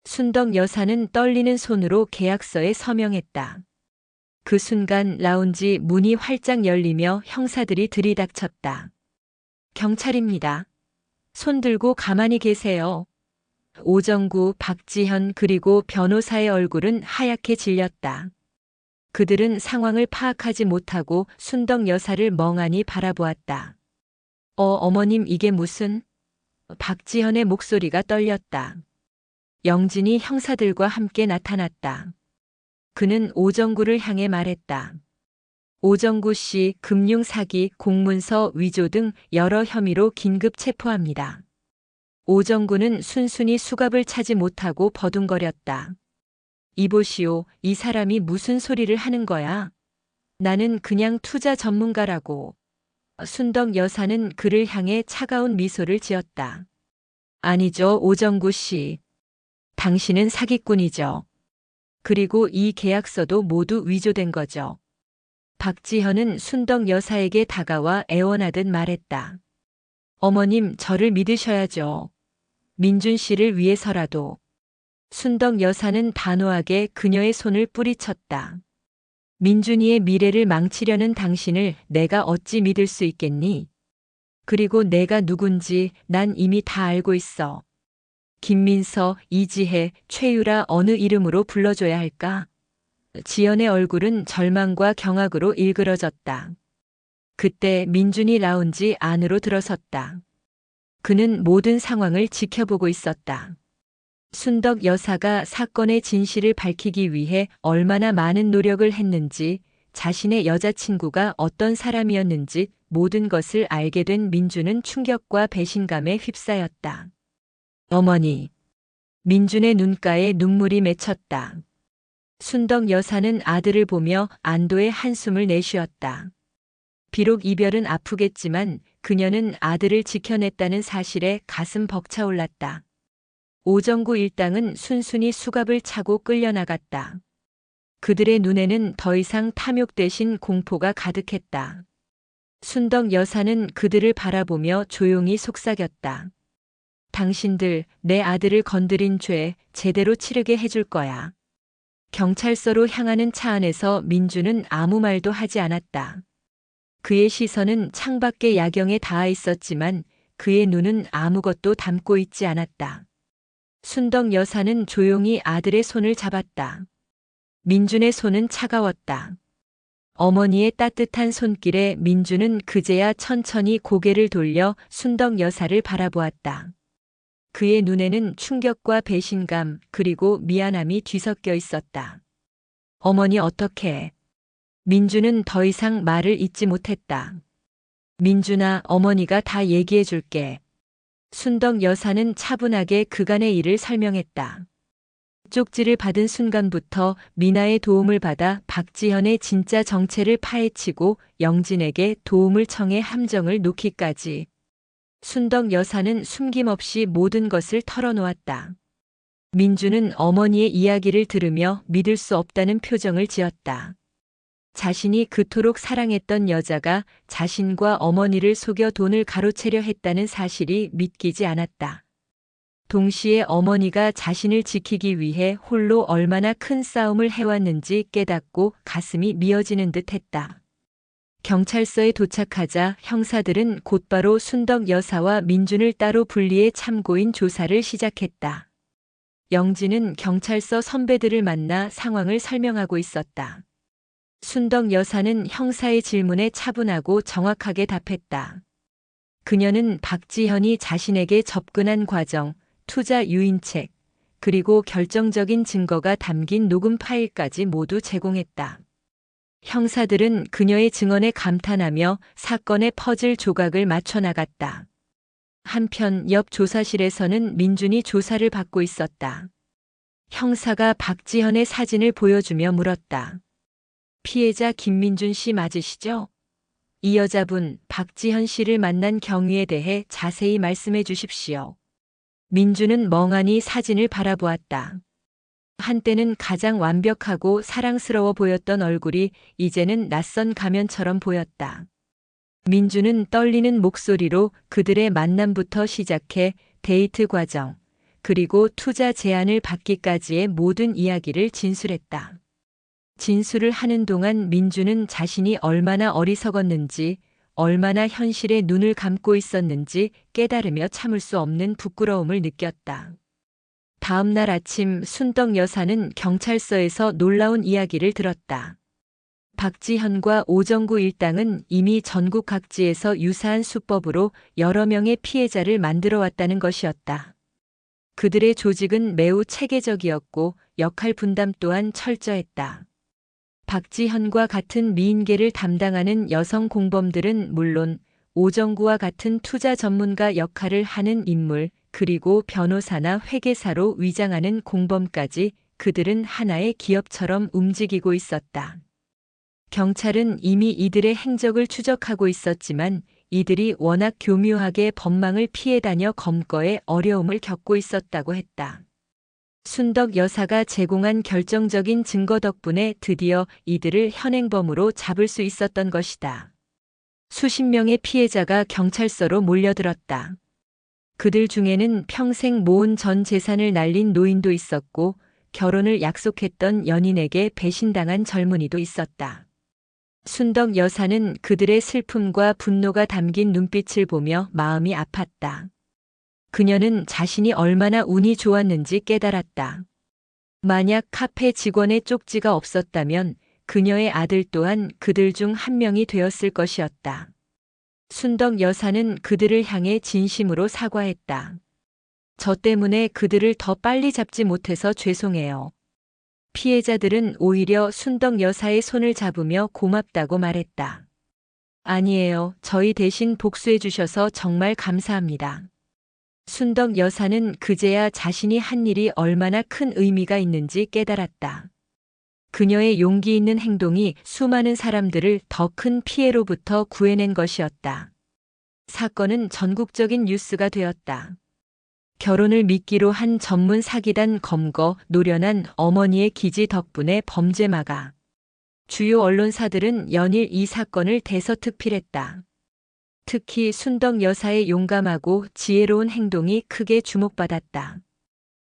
순덕 여사는 떨리는 손으로 계약서에 서명했다. 그 순간 라운지 문이 활짝 열리며 형사들이 들이닥쳤다. 경찰입니다. 손 들고 가만히 계세요. 오정구, 박지현 그리고 변호사의 얼굴은 하얗게 질렸다. 그들은 상황을 파악하지 못하고 순덕 여사를 멍하니 바라보았다. 어머님 이게 무슨? 박지현의 목소리가 떨렸다. 영진이 형사들과 함께 나타났다. 그는 오정구를 향해 말했다. 오정구 씨 금융사기, 공문서 위조 등 여러 혐의로 긴급 체포합니다. 오정구는 순순히 수갑을 차지 못하고 버둥거렸다. 이보시오, 이 사람이 무슨 소리를 하는 거야? 나는 그냥 투자 전문가라고. 순덕 여사는 그를 향해 차가운 미소를 지었다. 아니죠, 오정구 씨. 당신은 사기꾼이죠. 그리고 이 계약서도 모두 위조된 거죠. 박지현은 순덕 여사에게 다가와 애원하듯 말했다. 어머님, 저를 믿으셔야죠. 민준 씨를 위해서라도. 순덕 여사는 단호하게 그녀의 손을 뿌리쳤다. 민준이의 미래를 망치려는 당신을 내가 어찌 믿을 수 있겠니? 그리고 내가 누군지 난 이미 다 알고 있어. 김민서, 이지혜, 최유라 어느 이름으로 불러줘야 할까? 지연의 얼굴은 절망과 경악으로 일그러졌다. 그때 민준이 라운지 안으로 들어섰다. 그는 모든 상황을 지켜보고 있었다. 순덕 여사가 사건의 진실을 밝히기 위해 얼마나 많은 노력을 했는지, 자신의 여자친구가 어떤 사람이었는지 모든 것을 알게 된 민준은 충격과 배신감에 휩싸였다. 어머니. 민준의 눈가에 눈물이 맺혔다. 순덕 여사는 아들을 보며 안도의 한숨을 내쉬었다. 비록 이별은 아프겠지만 그녀는 아들을 지켜냈다는 사실에 가슴 벅차올랐다. 오정구 일당은 순순히 수갑을 차고 끌려나갔다. 그들의 눈에는 더 이상 탐욕 대신 공포가 가득했다. 순덕 여사는 그들을 바라보며 조용히 속삭였다. 당신들 내 아들을 건드린 죄 제대로 치르게 해줄 거야. 경찰서로 향하는 차 안에서 민주는 아무 말도 하지 않았다. 그의 시선은 창밖의 야경에 닿아 있었지만 그의 눈은 아무것도 담고 있지 않았다. 순덕 여사는 조용히 아들의 손을 잡았다. 민준의 손은 차가웠다. 어머니의 따뜻한 손길에 민준은 그제야 천천히 고개를 돌려 순덕 여사를 바라보았다. 그의 눈에는 충격과 배신감 그리고 미안함이 뒤섞여 있었다. 어머니 어떡해. 민준은 더 이상 말을 잇지 못했다. 민준아, 어머니가 다 얘기해 줄게. 순덕 여사는 차분하게 그간의 일을 설명했다. 쪽지를 받은 순간부터 미나의 도움을 받아 박지현의 진짜 정체를 파헤치고 영진에게 도움을 청해 함정을 놓기까지. 순덕 여사는 숨김없이 모든 것을 털어놓았다. 민주는 어머니의 이야기를 들으며 믿을 수 없다는 표정을 지었다. 자신이 그토록 사랑했던 여자가 자신과 어머니를 속여 돈을 가로채려 했다는 사실이 믿기지 않았다. 동시에 어머니가 자신을 지키기 위해 홀로 얼마나 큰 싸움을 해왔는지 깨닫고 가슴이 미어지는 듯 했다. 경찰서에 도착하자 형사들은 곧바로 순덕 여사와 민준을 따로 분리해 참고인 조사를 시작했다. 영진은 경찰서 선배들을 만나 상황을 설명하고 있었다. 순덕 여사는 형사의 질문에 차분하고 정확하게 답했다. 그녀는 박지현이 자신에게 접근한 과정, 투자 유인책, 그리고 결정적인 증거가 담긴 녹음 파일까지 모두 제공했다. 형사들은 그녀의 증언에 감탄하며 사건의 퍼즐 조각을 맞춰 나갔다. 한편 옆 조사실에서는 민준이 조사를 받고 있었다. 형사가 박지현의 사진을 보여주며 물었다. 피해자 김민준 씨 맞으시죠? 이 여자분 박지현 씨를 만난 경위에 대해 자세히 말씀해 주십시오. 민준은 멍하니 사진을 바라보았다. 한때는 가장 완벽하고 사랑스러워 보였던 얼굴이 이제는 낯선 가면처럼 보였다. 민준은 떨리는 목소리로 그들의 만남부터 시작해 데이트 과정, 그리고 투자 제안을 받기까지의 모든 이야기를 진술했다. 진술을 하는 동안 민주는 자신이 얼마나 어리석었는지, 얼마나 현실에 눈을 감고 있었는지 깨달으며 참을 수 없는 부끄러움을 느꼈다. 다음 날 아침 순덕 여사는 경찰서에서 놀라운 이야기를 들었다. 박지현과 오정구 일당은 이미 전국 각지에서 유사한 수법으로 여러 명의 피해자를 만들어 왔다는 것이었다. 그들의 조직은 매우 체계적이었고 역할 분담 또한 철저했다. 박지현과 같은 미인계를 담당하는 여성 공범들은 물론 오정구와 같은 투자 전문가 역할을 하는 인물, 그리고 변호사나 회계사로 위장하는 공범까지 그들은 하나의 기업처럼 움직이고 있었다. 경찰은 이미 이들의 행적을 추적하고 있었지만 이들이 워낙 교묘하게 법망을 피해 다녀 검거에 어려움을 겪고 있었다고 했다. 순덕 여사가 제공한 결정적인 증거 덕분에 드디어 이들을 현행범으로 잡을 수 있었던 것이다. 수십 명의 피해자가 경찰서로 몰려들었다. 그들 중에는 평생 모은 전 재산을 날린 노인도 있었고 결혼을 약속했던 연인에게 배신당한 젊은이도 있었다. 순덕 여사는 그들의 슬픔과 분노가 담긴 눈빛을 보며 마음이 아팠다. 그녀는 자신이 얼마나 운이 좋았는지 깨달았다. 만약 카페 직원의 쪽지가 없었다면 그녀의 아들 또한 그들 중 한 명이 되었을 것이었다. 순덕 여사는 그들을 향해 진심으로 사과했다. 저 때문에 그들을 더 빨리 잡지 못해서 죄송해요. 피해자들은 오히려 순덕 여사의 손을 잡으며 고맙다고 말했다. 아니에요. 저희 대신 복수해 주셔서 정말 감사합니다. 순덕 여사는 그제야 자신이 한 일이 얼마나 큰 의미가 있는지 깨달았다. 그녀의 용기 있는 행동이 수많은 사람들을 더 큰 피해로부터 구해낸 것이었다. 사건은 전국적인 뉴스가 되었다. 결혼을 미끼로 한 전문 사기단 검거, 노련한 어머니의 기지 덕분에 범죄마가. 주요 언론사들은 연일 이 사건을 대서특필했다. 특히 순덕 여사의 용감하고 지혜로운 행동이 크게 주목받았다.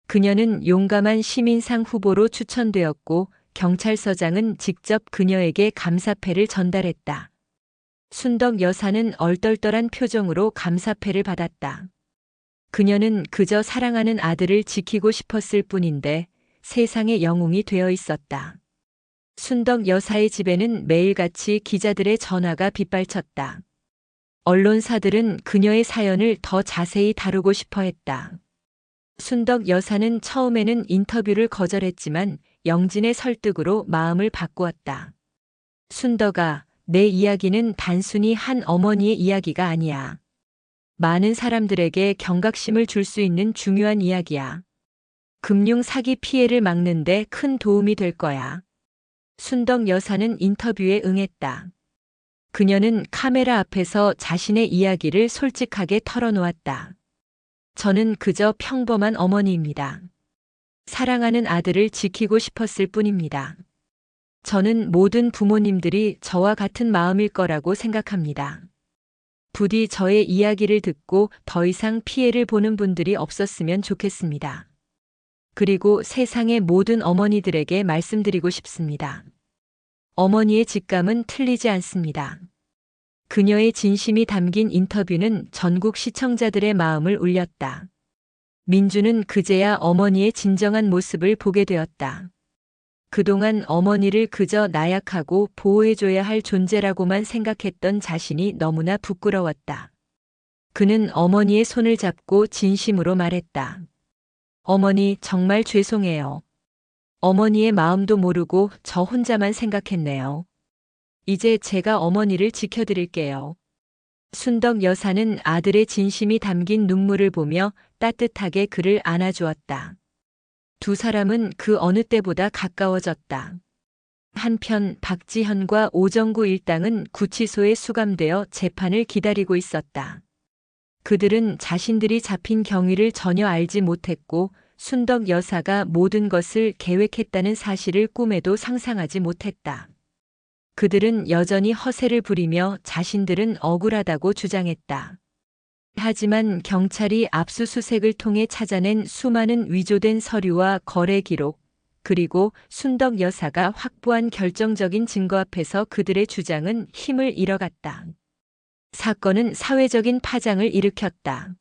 그녀는 용감한 시민상 후보로 추천되었고 경찰서장은 직접 그녀에게 감사패를 전달했다. 순덕 여사는 얼떨떨한 표정으로 감사패를 받았다. 그녀는 그저 사랑하는 아들을 지키고 싶었을 뿐인데 세상의 영웅이 되어 있었다. 순덕 여사의 집에는 매일같이 기자들의 전화가 빗발쳤다. 언론사들은 그녀의 사연을 더 자세히 다루고 싶어 했다. 순덕 여사는 처음에는 인터뷰를 거절했지만 영진의 설득으로 마음을 바꾸었다. 순덕아, 내 이야기는 단순히 한 어머니의 이야기가 아니야. 많은 사람들에게 경각심을 줄 수 있는 중요한 이야기야. 금융 사기 피해를 막는데 큰 도움이 될 거야. 순덕 여사는 인터뷰에 응했다. 그녀는 카메라 앞에서 자신의 이야기를 솔직하게 털어놓았다. 저는 그저 평범한 어머니입니다. 사랑하는 아들을 지키고 싶었을 뿐입니다. 저는 모든 부모님들이 저와 같은 마음일 거라고 생각합니다. 부디 저의 이야기를 듣고 더 이상 피해를 보는 분들이 없었으면 좋겠습니다. 그리고 세상의 모든 어머니들에게 말씀드리고 싶습니다. 어머니의 직감은 틀리지 않습니다. 그녀의 진심이 담긴 인터뷰는 전국 시청자들의 마음을 울렸다. 민주는 그제야 어머니의 진정한 모습을 보게 되었다. 그동안 어머니를 그저 나약하고 보호해줘야 할 존재라고만 생각했던 자신이 너무나 부끄러웠다. 그는 어머니의 손을 잡고 진심으로 말했다. 어머니, 정말 죄송해요. 어머니의 마음도 모르고 저 혼자만 생각했네요. 이제 제가 어머니를 지켜드릴게요. 순덕 여사는 아들의 진심이 담긴 눈물을 보며 따뜻하게 그를 안아주었다. 두 사람은 그 어느 때보다 가까워졌다. 한편 박지현과 오정구 일당은 구치소에 수감되어 재판을 기다리고 있었다. 그들은 자신들이 잡힌 경위를 전혀 알지 못했고 순덕 여사가 모든 것을 계획했다는 사실을 꿈에도 상상하지 못했다. 그들은 여전히 허세를 부리며 자신들은 억울하다고 주장했다. 하지만 경찰이 압수수색을 통해 찾아낸 수많은 위조된 서류와 거래 기록, 그리고 순덕 여사가 확보한 결정적인 증거 앞에서 그들의 주장은 힘을 잃어갔다. 사건은 사회적인 파장을 일으켰다.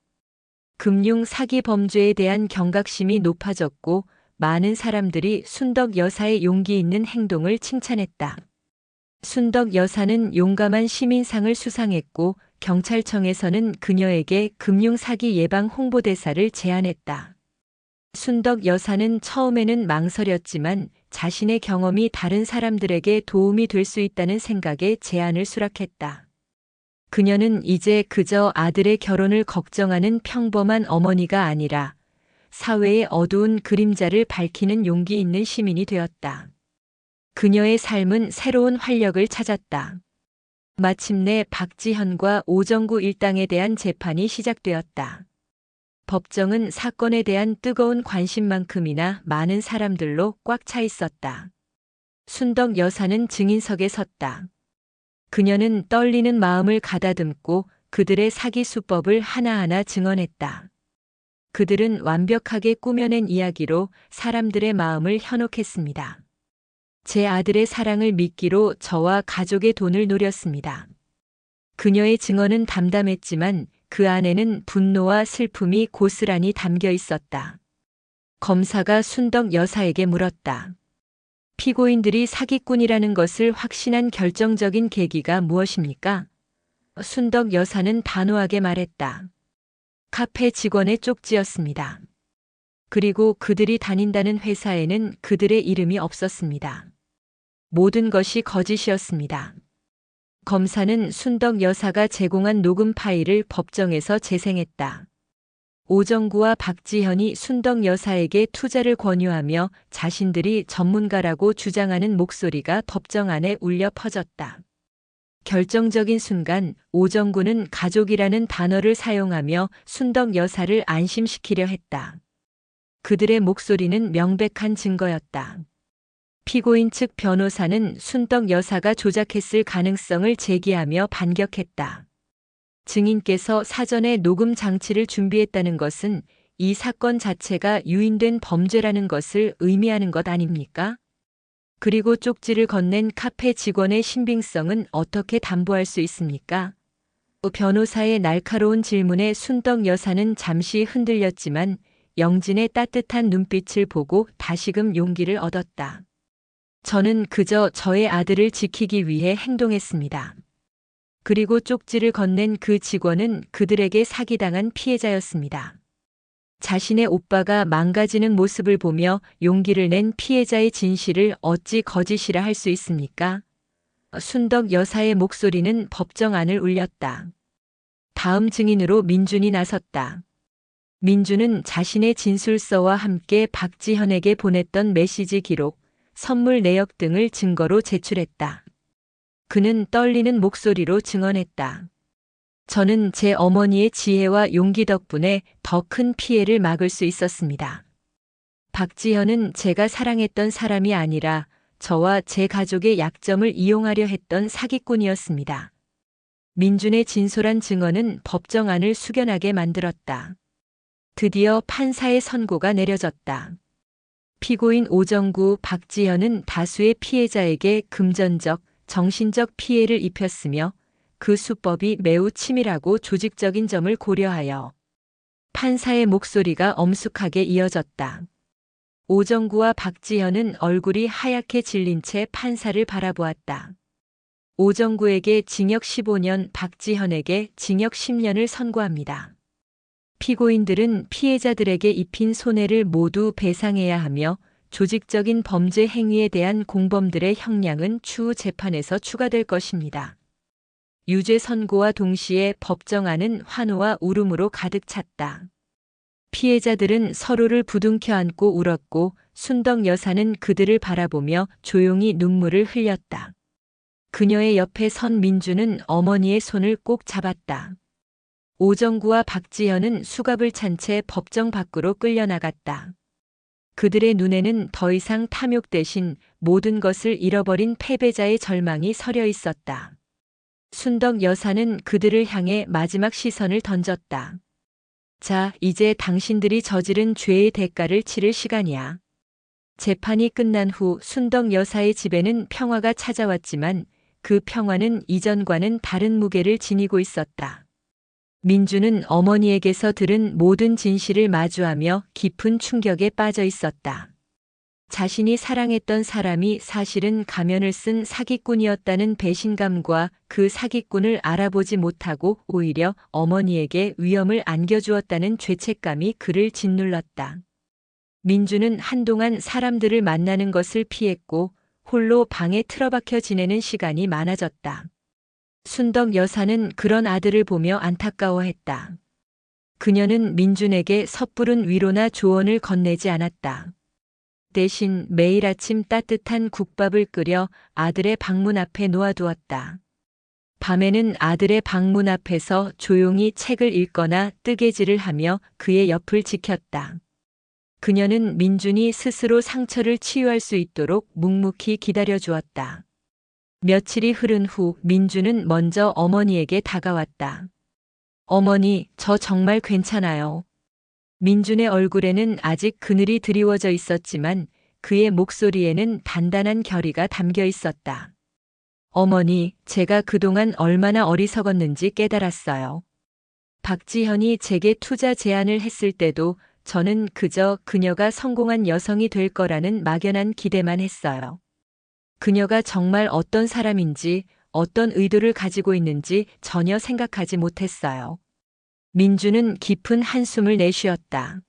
금융 사기 범죄에 대한 경각심이 높아졌고 많은 사람들이 순덕 여사의 용기 있는 행동을 칭찬했다. 순덕 여사는 용감한 시민상을 수상했고 경찰청에서는 그녀에게 금융 사기 예방 홍보대사를 제안했다. 순덕 여사는 처음에는 망설였지만 자신의 경험이 다른 사람들에게 도움이 될 수 있다는 생각에 제안을 수락했다. 그녀는 이제 그저 아들의 결혼을 걱정하는 평범한 어머니가 아니라 사회의 어두운 그림자를 밝히는 용기 있는 시민이 되었다. 그녀의 삶은 새로운 활력을 찾았다. 마침내 박지현과 오정구 일당에 대한 재판이 시작되었다. 법정은 사건에 대한 뜨거운 관심만큼이나 많은 사람들로 꽉 차 있었다. 순덕 여사는 증인석에 섰다. 그녀는 떨리는 마음을 가다듬고 그들의 사기 수법을 하나하나 증언했다. 그들은 완벽하게 꾸며낸 이야기로 사람들의 마음을 현혹했습니다. 제 아들의 사랑을 미끼로 저와 가족의 돈을 노렸습니다. 그녀의 증언은 담담했지만 그 안에는 분노와 슬픔이 고스란히 담겨 있었다. 검사가 순덕 여사에게 물었다. 피고인들이 사기꾼이라는 것을 확신한 결정적인 계기가 무엇입니까? 순덕 여사는 단호하게 말했다. 카페 직원의 쪽지였습니다. 그리고 그들이 다닌다는 회사에는 그들의 이름이 없었습니다. 모든 것이 거짓이었습니다. 검사는 순덕 여사가 제공한 녹음 파일을 법정에서 재생했다. 오정구와 박지현이 순덕 여사에게 투자를 권유하며 자신들이 전문가라고 주장하는 목소리가 법정 안에 울려 퍼졌다. 결정적인 순간 오정구는 가족이라는 단어를 사용하며 순덕 여사를 안심시키려 했다. 그들의 목소리는 명백한 증거였다. 피고인 측 변호사는 순덕 여사가 조작했을 가능성을 제기하며 반격했다. 증인께서 사전에 녹음 장치를 준비했다는 것은 이 사건 자체가 유인된 범죄라는 것을 의미하는 것 아닙니까? 그리고 쪽지를 건넨 카페 직원의 신빙성은 어떻게 담보할 수 있습니까? 변호사의 날카로운 질문에 순덕 여사는 잠시 흔들렸지만 영진의 따뜻한 눈빛을 보고 다시금 용기를 얻었다. 저는 그저 저의 아들을 지키기 위해 행동했습니다. 그리고 쪽지를 건넨 그 직원은 그들에게 사기당한 피해자였습니다. 자신의 오빠가 망가지는 모습을 보며 용기를 낸 피해자의 진실을 어찌 거짓이라 할 수 있습니까? 순덕 여사의 목소리는 법정 안을 울렸다. 다음 증인으로 민준이 나섰다. 민준은 자신의 진술서와 함께 박지현에게 보냈던 메시지 기록, 선물 내역 등을 증거로 제출했다. 그는 떨리는 목소리로 증언했다. 저는 제 어머니의 지혜와 용기 덕분에 더 큰 피해를 막을 수 있었습니다. 박지현은 제가 사랑했던 사람이 아니라 저와 제 가족의 약점을 이용하려 했던 사기꾼이었습니다. 민준의 진솔한 증언은 법정 안을 숙연하게 만들었다. 드디어 판사의 선고가 내려졌다. 피고인 오정구, 박지현은 다수의 피해자에게 금전적, 정신적 피해를 입혔으며 그 수법이 매우 치밀하고 조직적인 점을 고려하여 판사의 목소리가 엄숙하게 이어졌다. 오정구와 박지현은 얼굴이 하얗게 질린 채 판사를 바라보았다. 오정구에게 징역 15년, 박지현에게 징역 10년을 선고합니다. 피고인들은 피해자들에게 입힌 손해를 모두 배상해야 하며 조직적인 범죄 행위에 대한 공범들의 형량은 추후 재판에서 추가될 것입니다. 유죄 선고와 동시에 법정 안은 환호와 울음으로 가득 찼다. 피해자들은 서로를 부둥켜 안고 울었고 순덕 여사는 그들을 바라보며 조용히 눈물을 흘렸다. 그녀의 옆에 선 민주는 어머니의 손을 꼭 잡았다. 오정구와 박지현은 수갑을 찬 채 법정 밖으로 끌려나갔다. 그들의 눈에는 더 이상 탐욕 대신 모든 것을 잃어버린 패배자의 절망이 서려 있었다. 순덕 여사는 그들을 향해 마지막 시선을 던졌다. 자, 이제 당신들이 저지른 죄의 대가를 치를 시간이야. 재판이 끝난 후 순덕 여사의 집에는 평화가 찾아왔지만 그 평화는 이전과는 다른 무게를 지니고 있었다. 민주는 어머니에게서 들은 모든 진실을 마주하며 깊은 충격에 빠져 있었다. 자신이 사랑했던 사람이 사실은 가면을 쓴 사기꾼이었다는 배신감과 그 사기꾼을 알아보지 못하고 오히려 어머니에게 위험을 안겨주었다는 죄책감이 그를 짓눌렀다. 민주는 한동안 사람들을 만나는 것을 피했고 홀로 방에 틀어박혀 지내는 시간이 많아졌다. 순덕 여사는 그런 아들을 보며 안타까워했다. 그녀는 민준에게 섣부른 위로나 조언을 건네지 않았다. 대신 매일 아침 따뜻한 국밥을 끓여 아들의 방문 앞에 놓아두었다. 밤에는 아들의 방문 앞에서 조용히 책을 읽거나 뜨개질을 하며 그의 옆을 지켰다. 그녀는 민준이 스스로 상처를 치유할 수 있도록 묵묵히 기다려주었다. 며칠이 흐른 후 민준은 먼저 어머니에게 다가왔다. 어머니, 저 정말 괜찮아요. 민준의 얼굴에는 아직 그늘이 드리워져 있었지만 그의 목소리에는 단단한 결의가 담겨 있었다. 어머니, 제가 그동안 얼마나 어리석었는지 깨달았어요. 박지현이 제게 투자 제안을 했을 때도 저는 그저 그녀가 성공한 여성이 될 거라는 막연한 기대만 했어요. 그녀가 정말 어떤 사람인지, 어떤 의도를 가지고 있는지 전혀 생각하지 못했어요. 민주는 깊은 한숨을 내쉬었다.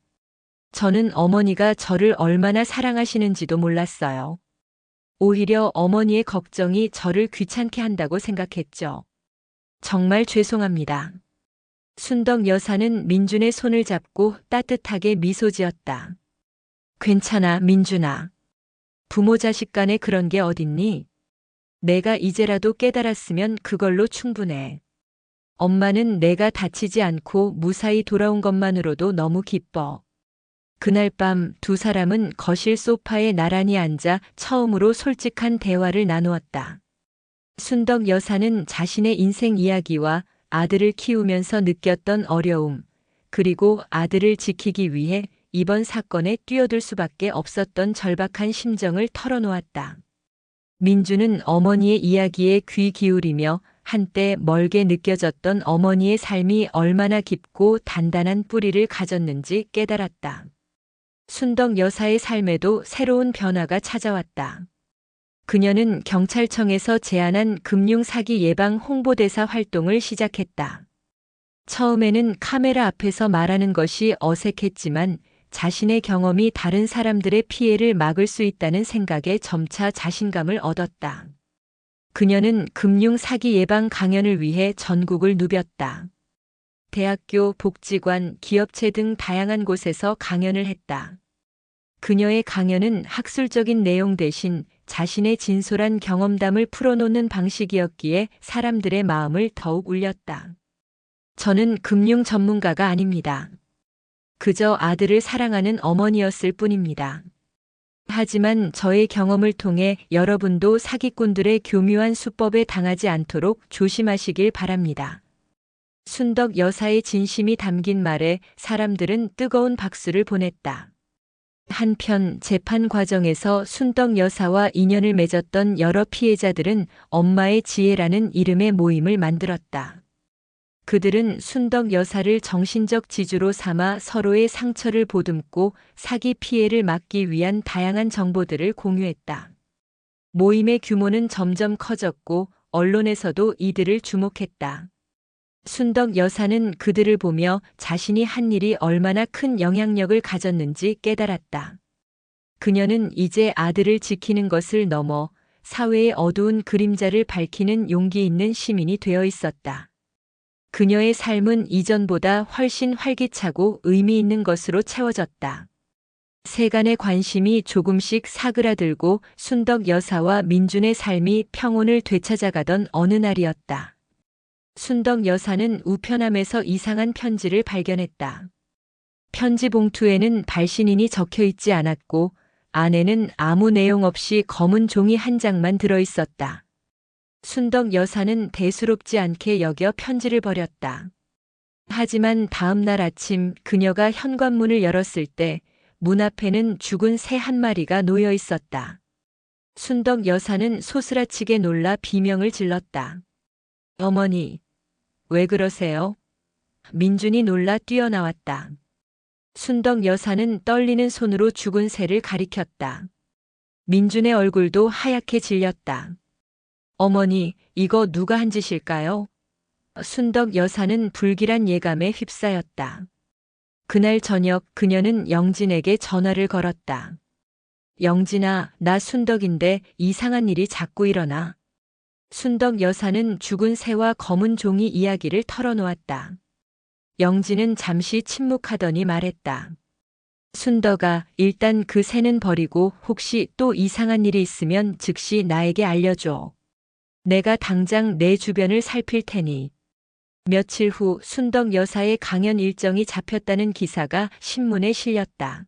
저는 어머니가 저를 얼마나 사랑하시는지도 몰랐어요. 오히려 어머니의 걱정이 저를 귀찮게 한다고 생각했죠. 정말 죄송합니다. 순덕 여사는 민준의 손을 잡고 따뜻하게 미소 지었다. 괜찮아, 민준아. 부모 자식 간에 그런 게 어딨니? 내가 이제라도 깨달았으면 그걸로 충분해. 엄마는 내가 다치지 않고 무사히 돌아온 것만으로도 너무 기뻐. 그날 밤 두 사람은 거실 소파에 나란히 앉아 처음으로 솔직한 대화를 나누었다. 순덕 여사는 자신의 인생 이야기와 아들을 키우면서 느꼈던 어려움, 그리고 아들을 지키기 위해 이번 사건에 뛰어들 수밖에 없었던 절박한 심정을 털어놓았다. 민주는 어머니의 이야기에 귀 기울이며 한때 멀게 느껴졌던 어머니의 삶이 얼마나 깊고 단단한 뿌리를 가졌는지 깨달았다. 순덕 여사의 삶에도 새로운 변화가 찾아왔다. 그녀는 경찰청에서 제안한 금융사기 예방 홍보대사 활동을 시작했다. 처음에는 카메라 앞에서 말하는 것이 어색했지만 자신의 경험이 다른 사람들의 피해를 막을 수 있다는 생각에 점차 자신감을 얻었다. 그녀는 금융 사기 예방 강연을 위해 전국을 누볐다. 대학교, 복지관, 기업체 등 다양한 곳에서 강연을 했다. 그녀의 강연은 학술적인 내용 대신 자신의 진솔한 경험담을 풀어놓는 방식이었기에 사람들의 마음을 더욱 울렸다. 저는 금융 전문가가 아닙니다. 그저 아들을 사랑하는 어머니였을 뿐입니다. 하지만 저의 경험을 통해 여러분도 사기꾼들의 교묘한 수법에 당하지 않도록 조심하시길 바랍니다. 순덕 여사의 진심이 담긴 말에 사람들은 뜨거운 박수를 보냈다. 한편 재판 과정에서 순덕 여사와 인연을 맺었던 여러 피해자들은 엄마의 지혜라는 이름의 모임을 만들었다. 그들은 순덕 여사를 정신적 지주로 삼아 서로의 상처를 보듬고 사기 피해를 막기 위한 다양한 정보들을 공유했다. 모임의 규모는 점점 커졌고 언론에서도 이들을 주목했다. 순덕 여사는 그들을 보며 자신이 한 일이 얼마나 큰 영향력을 가졌는지 깨달았다. 그녀는 이제 아들을 지키는 것을 넘어 사회의 어두운 그림자를 밝히는 용기 있는 시민이 되어 있었다. 그녀의 삶은 이전보다 훨씬 활기차고 의미 있는 것으로 채워졌다. 세간의 관심이 조금씩 사그라들고 순덕 여사와 민준의 삶이 평온을 되찾아가던 어느 날이었다. 순덕 여사는 우편함에서 이상한 편지를 발견했다. 편지 봉투에는 발신인이 적혀 있지 않았고 안에는 아무 내용 없이 검은 종이 한 장만 들어 있었다. 순덕 여사는 대수롭지 않게 여겨 편지를 버렸다. 하지만 다음 날 아침 그녀가 현관문을 열었을 때 문 앞에는 죽은 새 한 마리가 놓여 있었다. 순덕 여사는 소스라치게 놀라 비명을 질렀다. 어머니, 왜 그러세요? 민준이 놀라 뛰어나왔다. 순덕 여사는 떨리는 손으로 죽은 새를 가리켰다. 민준의 얼굴도 하얗게 질렸다. 어머니, 이거 누가 한 짓일까요? 순덕 여사는 불길한 예감에 휩싸였다. 그날 저녁 그녀는 영진에게 전화를 걸었다. 영진아, 나 순덕인데 이상한 일이 자꾸 일어나. 순덕 여사는 죽은 새와 검은 종이 이야기를 털어놓았다. 영진은 잠시 침묵하더니 말했다. 순덕아, 일단 그 새는 버리고 혹시 또 이상한 일이 있으면 즉시 나에게 알려줘. 내가 당장 내 주변을 살필 테니. 며칠 후 순덕 여사의 강연 일정이 잡혔다는 기사가 신문에 실렸다.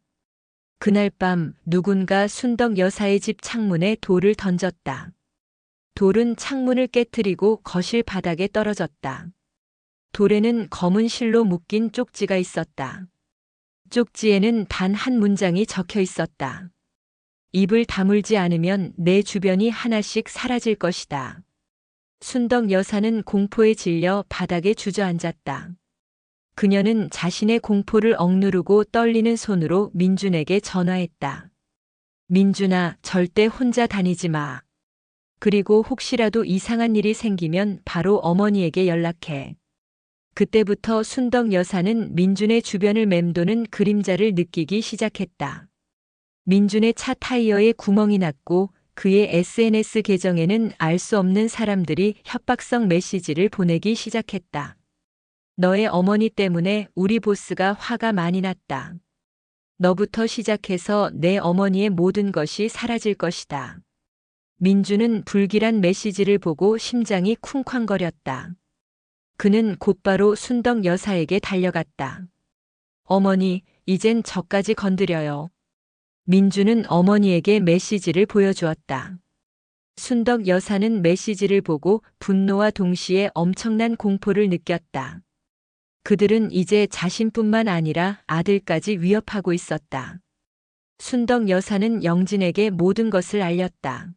그날 밤 누군가 순덕 여사의 집 창문에 돌을 던졌다. 돌은 창문을 깨트리고 거실 바닥에 떨어졌다. 돌에는 검은 실로 묶인 쪽지가 있었다. 쪽지에는 단 한 문장이 적혀 있었다. 입을 다물지 않으면 내 주변이 하나씩 사라질 것이다. 순덕 여사는 공포에 질려 바닥에 주저앉았다. 그녀는 자신의 공포를 억누르고 떨리는 손으로 민준에게 전화했다. 민준아, 절대 혼자 다니지 마. 그리고 혹시라도 이상한 일이 생기면 바로 어머니에게 연락해. 그때부터 순덕 여사는 민준의 주변을 맴도는 그림자를 느끼기 시작했다. 민준의 차 타이어에 구멍이 났고 그의 SNS 계정에는 알 수 없는 사람들이 협박성 메시지를 보내기 시작했다. 너의 어머니 때문에 우리 보스가 화가 많이 났다. 너부터 시작해서 내 어머니의 모든 것이 사라질 것이다. 민준은 불길한 메시지를 보고 심장이 쿵쾅거렸다. 그는 곧바로 순덕 여사에게 달려갔다. 어머니, 이젠 저까지 건드려요. 민준은 어머니에게 메시지를 보여주었다. 순덕 여사는 메시지를 보고 분노와 동시에 엄청난 공포를 느꼈다. 그들은 이제 자신뿐만 아니라 아들까지 위협하고 있었다. 순덕 여사는 영진에게 모든 것을 알렸다.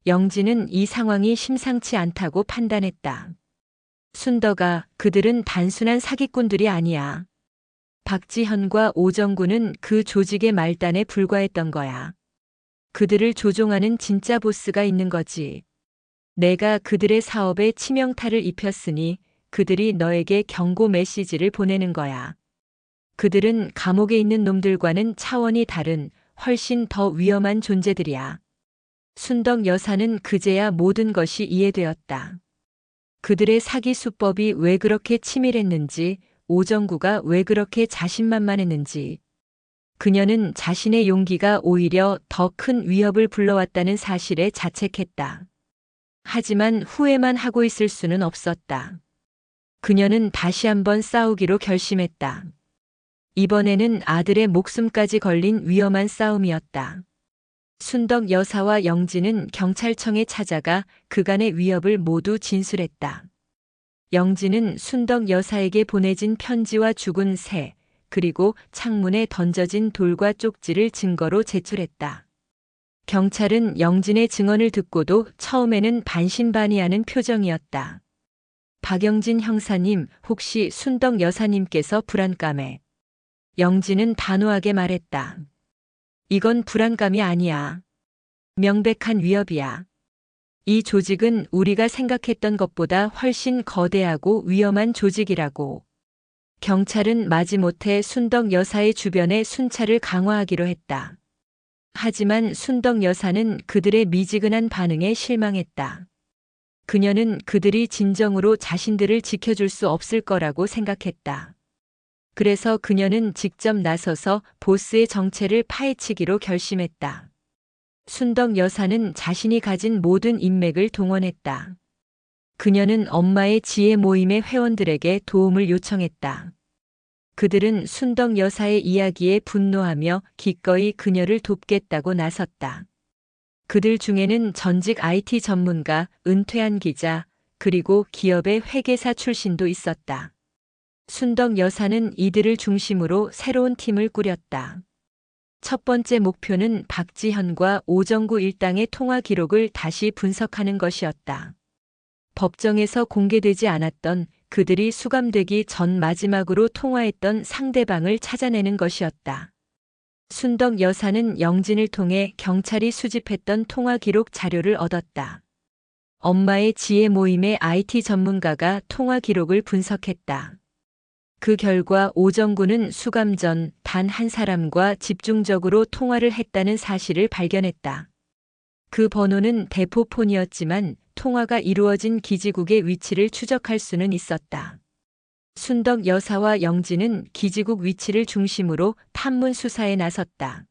영진은 이 상황이 심상치 않다고 판단했다. 순덕아, 그들은 단순한 사기꾼들이 아니야. 박지현과 오정구는 그 조직의 말단에 불과했던 거야. 그들을 조종하는 진짜 보스가 있는 거지. 내가 그들의 사업에 치명타를 입혔으니 그들이 너에게 경고 메시지를 보내는 거야. 그들은 감옥에 있는 놈들과는 차원이 다른 훨씬 더 위험한 존재들이야. 순덕 여사는 그제야 모든 것이 이해되었다. 그들의 사기 수법이 왜 그렇게 치밀했는지, 오정구가 왜 그렇게 자신만만했는지. 그녀는 자신의 용기가 오히려 더 큰 위협을 불러왔다는 사실에 자책했다. 하지만 후회만 하고 있을 수는 없었다. 그녀는 다시 한번 싸우기로 결심했다. 이번에는 아들의 목숨까지 걸린 위험한 싸움이었다. 순덕 여사와 영진은 경찰청에 찾아가 그간의 위협을 모두 진술했다. 영진은 순덕 여사에게 보내진 편지와 죽은 새, 그리고 창문에 던져진 돌과 쪽지를 증거로 제출했다. 경찰은 영진의 증언을 듣고도 처음에는 반신반의하는 표정이었다. 박영진 형사님, 혹시 순덕 여사님께서 불안감에. 영진은 단호하게 말했다. 이건 불안감이 아니야. 명백한 위협이야. 이 조직은 우리가 생각했던 것보다 훨씬 거대하고 위험한 조직이라고. 경찰은 마지못해 순덕 여사의 주변에 순찰을 강화하기로 했다. 하지만 순덕 여사는 그들의 미지근한 반응에 실망했다. 그녀는 그들이 진정으로 자신들을 지켜줄 수 없을 거라고 생각했다. 그래서 그녀는 직접 나서서 보스의 정체를 파헤치기로 결심했다. 순덕 여사는 자신이 가진 모든 인맥을 동원했다. 그녀는 엄마의 지혜 모임의 회원들에게 도움을 요청했다. 그들은 순덕 여사의 이야기에 분노하며 기꺼이 그녀를 돕겠다고 나섰다. 그들 중에는 전직 IT 전문가, 은퇴한 기자, 그리고 기업의 회계사 출신도 있었다. 순덕 여사는 이들을 중심으로 새로운 팀을 꾸렸다. 첫 번째 목표는 박지현과 오정구 일당의 통화 기록을 다시 분석하는 것이었다. 법정에서 공개되지 않았던 그들이 수감되기 전 마지막으로 통화했던 상대방을 찾아내는 것이었다. 순덕 여사는 영진을 통해 경찰이 수집했던 통화 기록 자료를 얻었다. 엄마의 지혜 모임의 IT 전문가가 통화 기록을 분석했다. 그 결과 오정구는 수감 전 단 한 사람과 집중적으로 통화를 했다는 사실을 발견했다. 그 번호는 대포폰이었지만 통화가 이루어진 기지국의 위치를 추적할 수는 있었다. 순덕 여사와 영진은 기지국 위치를 중심으로 탐문 수사에 나섰다.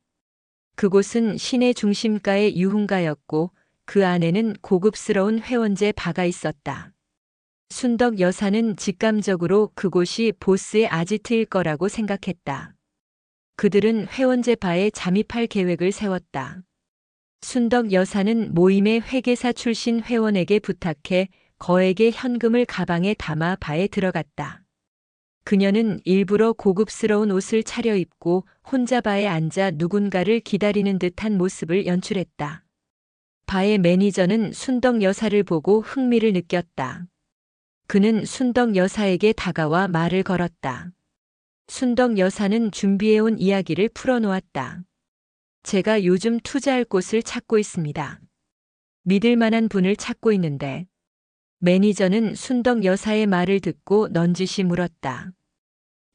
그곳은 시내 중심가의 유흥가였고 그 안에는 고급스러운 회원제 바가 있었다. 순덕 여사는 직감적으로 그곳이 보스의 아지트일 거라고 생각했다. 그들은 회원제 바에 잠입할 계획을 세웠다. 순덕 여사는 모임의 회계사 출신 회원에게 부탁해 거액의 현금을 가방에 담아 바에 들어갔다. 그녀는 일부러 고급스러운 옷을 차려입고 혼자 바에 앉아 누군가를 기다리는 듯한 모습을 연출했다. 바의 매니저는 순덕 여사를 보고 흥미를 느꼈다. 그는 순덕 여사에게 다가와 말을 걸었다. 순덕 여사는 준비해온 이야기를 풀어놓았다. 제가 요즘 투자할 곳을 찾고 있습니다. 믿을 만한 분을 찾고 있는데. 매니저는 순덕 여사의 말을 듣고 넌지시 물었다.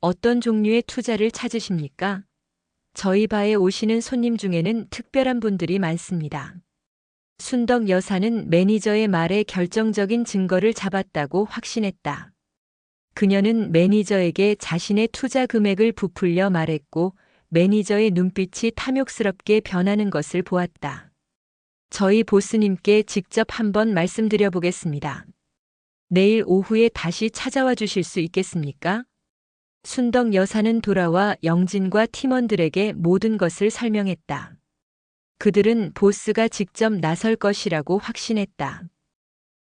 어떤 종류의 투자를 찾으십니까? 저희 바에 오시는 손님 중에는 특별한 분들이 많습니다. 순덕 여사는 매니저의 말에 결정적인 증거를 잡았다고 확신했다. 그녀는 매니저에게 자신의 투자 금액을 부풀려 말했고 매니저의 눈빛이 탐욕스럽게 변하는 것을 보았다. 저희 보스님께 직접 한번 말씀드려 보겠습니다. 내일 오후에 다시 찾아와 주실 수 있겠습니까? 순덕 여사는 돌아와 영진과 팀원들에게 모든 것을 설명했다. 그들은 보스가 직접 나설 것이라고 확신했다.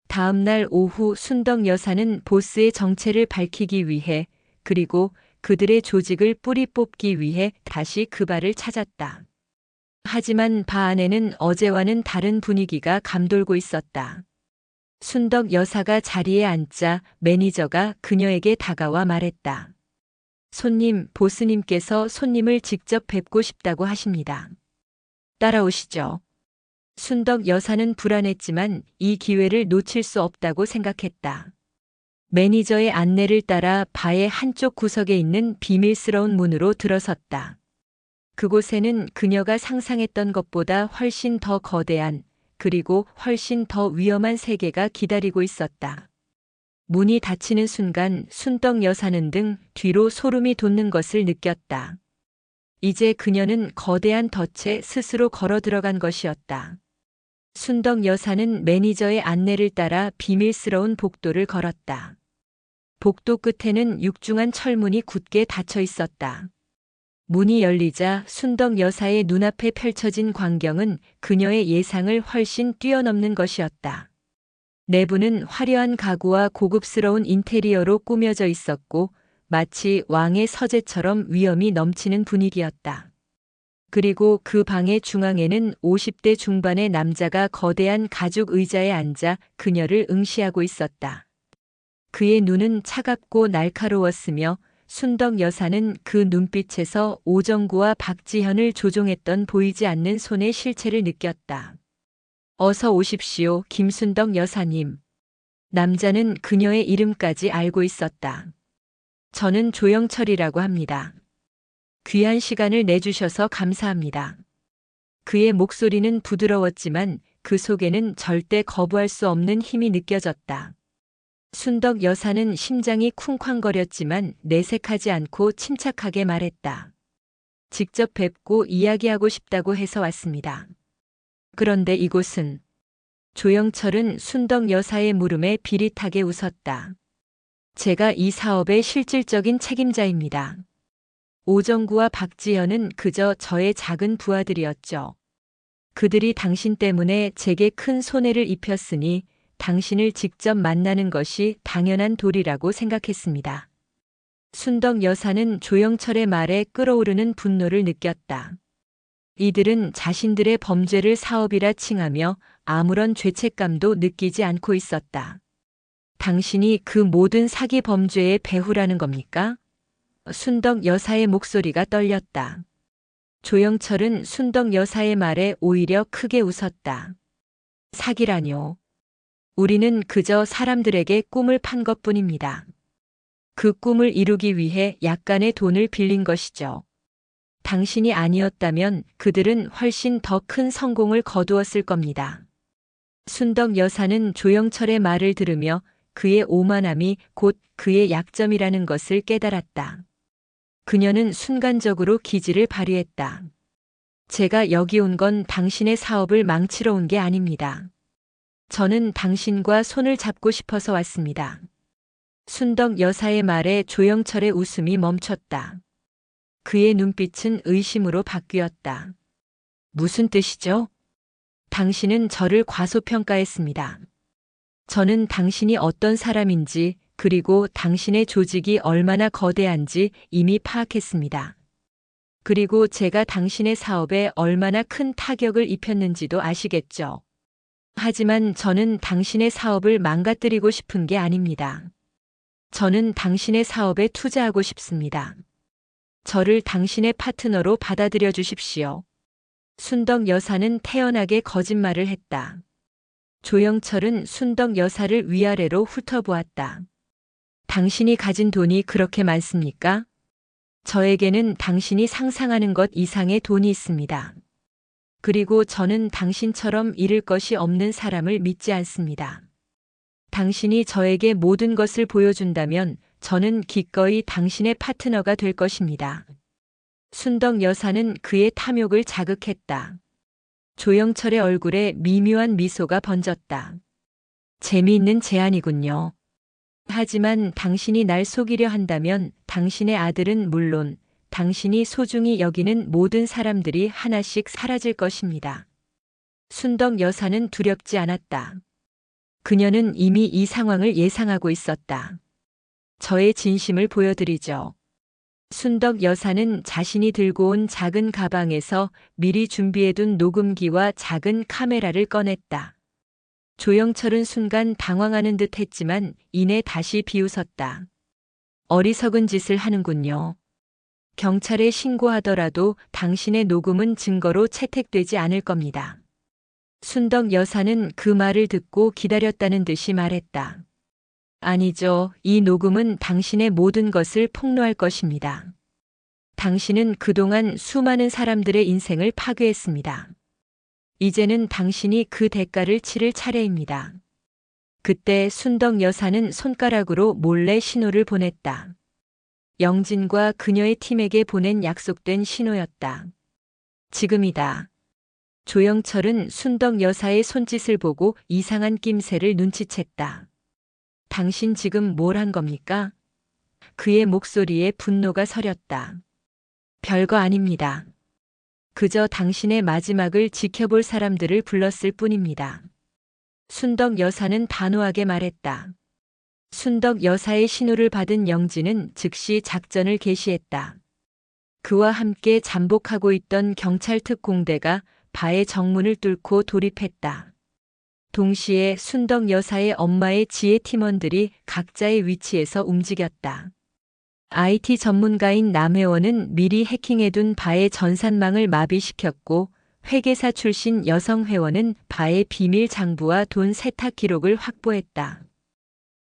다음 날 오후 순덕 여사는 보스의 정체를 밝히기 위해 그리고 그들의 조직을 뿌리 뽑기 위해 다시 그 바를 찾았다. 하지만 바 안에는 어제와는 다른 분위기가 감돌고 있었다. 순덕 여사가 자리에 앉자 매니저가 그녀에게 다가와 말했다. 손님, 보스님께서 손님을 직접 뵙고 싶다고 하십니다. 따라오시죠. 순덕 여사는 불안했지만 이 기회를 놓칠 수 없다고 생각했다. 매니저의 안내를 따라 바의 한쪽 구석에 있는 비밀스러운 문으로 들어섰다. 그곳에는 그녀가 상상했던 것보다 훨씬 더 거대한 그리고 훨씬 더 위험한 세계가 기다리고 있었다. 문이 닫히는 순간 순덕 여사는 등 뒤로 소름이 돋는 것을 느꼈다. 이제 그녀는 거대한 덫에 스스로 걸어 들어간 것이었다. 순덕 여사는 매니저의 안내를 따라 비밀스러운 복도를 걸었다. 복도 끝에는 육중한 철문이 굳게 닫혀 있었다. 문이 열리자 순덕 여사의 눈앞에 펼쳐진 광경은 그녀의 예상을 훨씬 뛰어넘는 것이었다. 내부는 화려한 가구와 고급스러운 인테리어로 꾸며져 있었고 마치 왕의 서재처럼 위엄이 넘치는 분위기였다. 그리고 그 방의 중앙에는 50대 중반의 남자가 거대한 가죽 의자에 앉아 그녀를 응시하고 있었다. 그의 눈은 차갑고 날카로웠으며 순덕 여사는 그 눈빛에서 오정구와 박지현을 조종했던 보이지 않는 손의 실체를 느꼈다. 어서 오십시오, 김순덕 여사님. 남자는 그녀의 이름까지 알고 있었다. 저는 조영철이라고 합니다. 귀한 시간을 내주셔서 감사합니다. 그의 목소리는 부드러웠지만 그 속에는 절대 거부할 수 없는 힘이 느껴졌다. 순덕 여사는 심장이 쿵쾅거렸지만 내색하지 않고 침착하게 말했다. 직접 뵙고 이야기하고 싶다고 해서 왔습니다. 그런데 이곳은? 조영철은 순덕 여사의 물음에 비릿하게 웃었다. 제가 이 사업의 실질적인 책임자입니다. 오정구와 박지현은 그저 저의 작은 부하들이었죠. 그들이 당신 때문에 제게 큰 손해를 입혔으니 당신을 직접 만나는 것이 당연한 도리라고 생각했습니다. 순덕 여사는 조영철의 말에 끓어오르는 분노를 느꼈다. 이들은 자신들의 범죄를 사업이라 칭하며 아무런 죄책감도 느끼지 않고 있었다. 당신이 그 모든 사기 범죄의 배후라는 겁니까? 순덕 여사의 목소리가 떨렸다. 조영철은 순덕 여사의 말에 오히려 크게 웃었다. 사기라뇨. 우리는 그저 사람들에게 꿈을 판 것뿐입니다. 그 꿈을 이루기 위해 약간의 돈을 빌린 것이죠. 당신이 아니었다면 그들은 훨씬 더 큰 성공을 거두었을 겁니다. 순덕 여사는 조영철의 말을 들으며 그의 오만함이 곧 그의 약점이라는 것을 깨달았다. 그녀는 순간적으로 기지를 발휘했다. 제가 여기 온 건 당신의 사업을 망치러 온 게 아닙니다. 저는 당신과 손을 잡고 싶어서 왔습니다. 순덕 여사의 말에 조영철의 웃음이 멈췄다. 그의 눈빛은 의심으로 바뀌었다. 무슨 뜻이죠? 당신은 저를 과소평가했습니다. 저는 당신이 어떤 사람인지 그리고 당신의 조직이 얼마나 거대한지 이미 파악했습니다. 그리고 제가 당신의 사업에 얼마나 큰 타격을 입혔는지도 아시겠죠. 하지만 저는 당신의 사업을 망가뜨리고 싶은 게 아닙니다. 저는 당신의 사업에 투자하고 싶습니다. 저를 당신의 파트너로 받아들여 주십시오. 순덕 여사는 태연하게 거짓말을 했다. 조영철은 순덕 여사를 위아래로 훑어보았다. 당신이 가진 돈이 그렇게 많습니까? 저에게는 당신이 상상하는 것 이상의 돈이 있습니다. 그리고 저는 당신처럼 잃을 것이 없는 사람을 믿지 않습니다. 당신이 저에게 모든 것을 보여준다면 저는 기꺼이 당신의 파트너가 될 것입니다. 순덕 여사는 그의 탐욕을 자극했다. 조영철의 얼굴에 미묘한 미소가 번졌다. 재미있는 제안이군요. 하지만 당신이 날 속이려 한다면 당신의 아들은 물론 당신이 소중히 여기는 모든 사람들이 하나씩 사라질 것입니다. 순덕 여사는 두렵지 않았다. 그녀는 이미 이 상황을 예상하고 있었다. 저의 진심을 보여드리죠. 순덕 여사는 자신이 들고 온 작은 가방에서 미리 준비해둔 녹음기와 작은 카메라를 꺼냈다. 조영철은 순간 당황하는 듯 했지만 이내 다시 비웃었다. 어리석은 짓을 하는군요. 경찰에 신고하더라도 당신의 녹음은 증거로 채택되지 않을 겁니다. 순덕 여사는 그 말을 듣고 기다렸다는 듯이 말했다. 아니죠. 이 녹음은 당신의 모든 것을 폭로할 것입니다. 당신은 그동안 수많은 사람들의 인생을 파괴했습니다. 이제는 당신이 그 대가를 치를 차례입니다. 그때 순덕 여사는 손가락으로 몰래 신호를 보냈다. 영진과 그녀의 팀에게 보낸 약속된 신호였다. 지금이다. 조영철은 순덕 여사의 손짓을 보고 이상한 낌새를 눈치챘다. 당신 지금 뭘 한 겁니까? 그의 목소리에 분노가 서렸다. 별거 아닙니다. 그저 당신의 마지막을 지켜볼 사람들을 불렀을 뿐입니다. 순덕 여사는 단호하게 말했다. 순덕 여사의 신호를 받은 영진은 즉시 작전을 개시했다. 그와 함께 잠복하고 있던 경찰 특공대가 바의 정문을 뚫고 돌입했다. 동시에 순덕 여사의 엄마의 지혜 팀원들이 각자의 위치에서 움직였다. IT 전문가인 남회원은 미리 해킹해둔 바의 전산망을 마비시켰고 회계사 출신 여성 회원은 바의 비밀 장부와 돈 세탁 기록을 확보했다.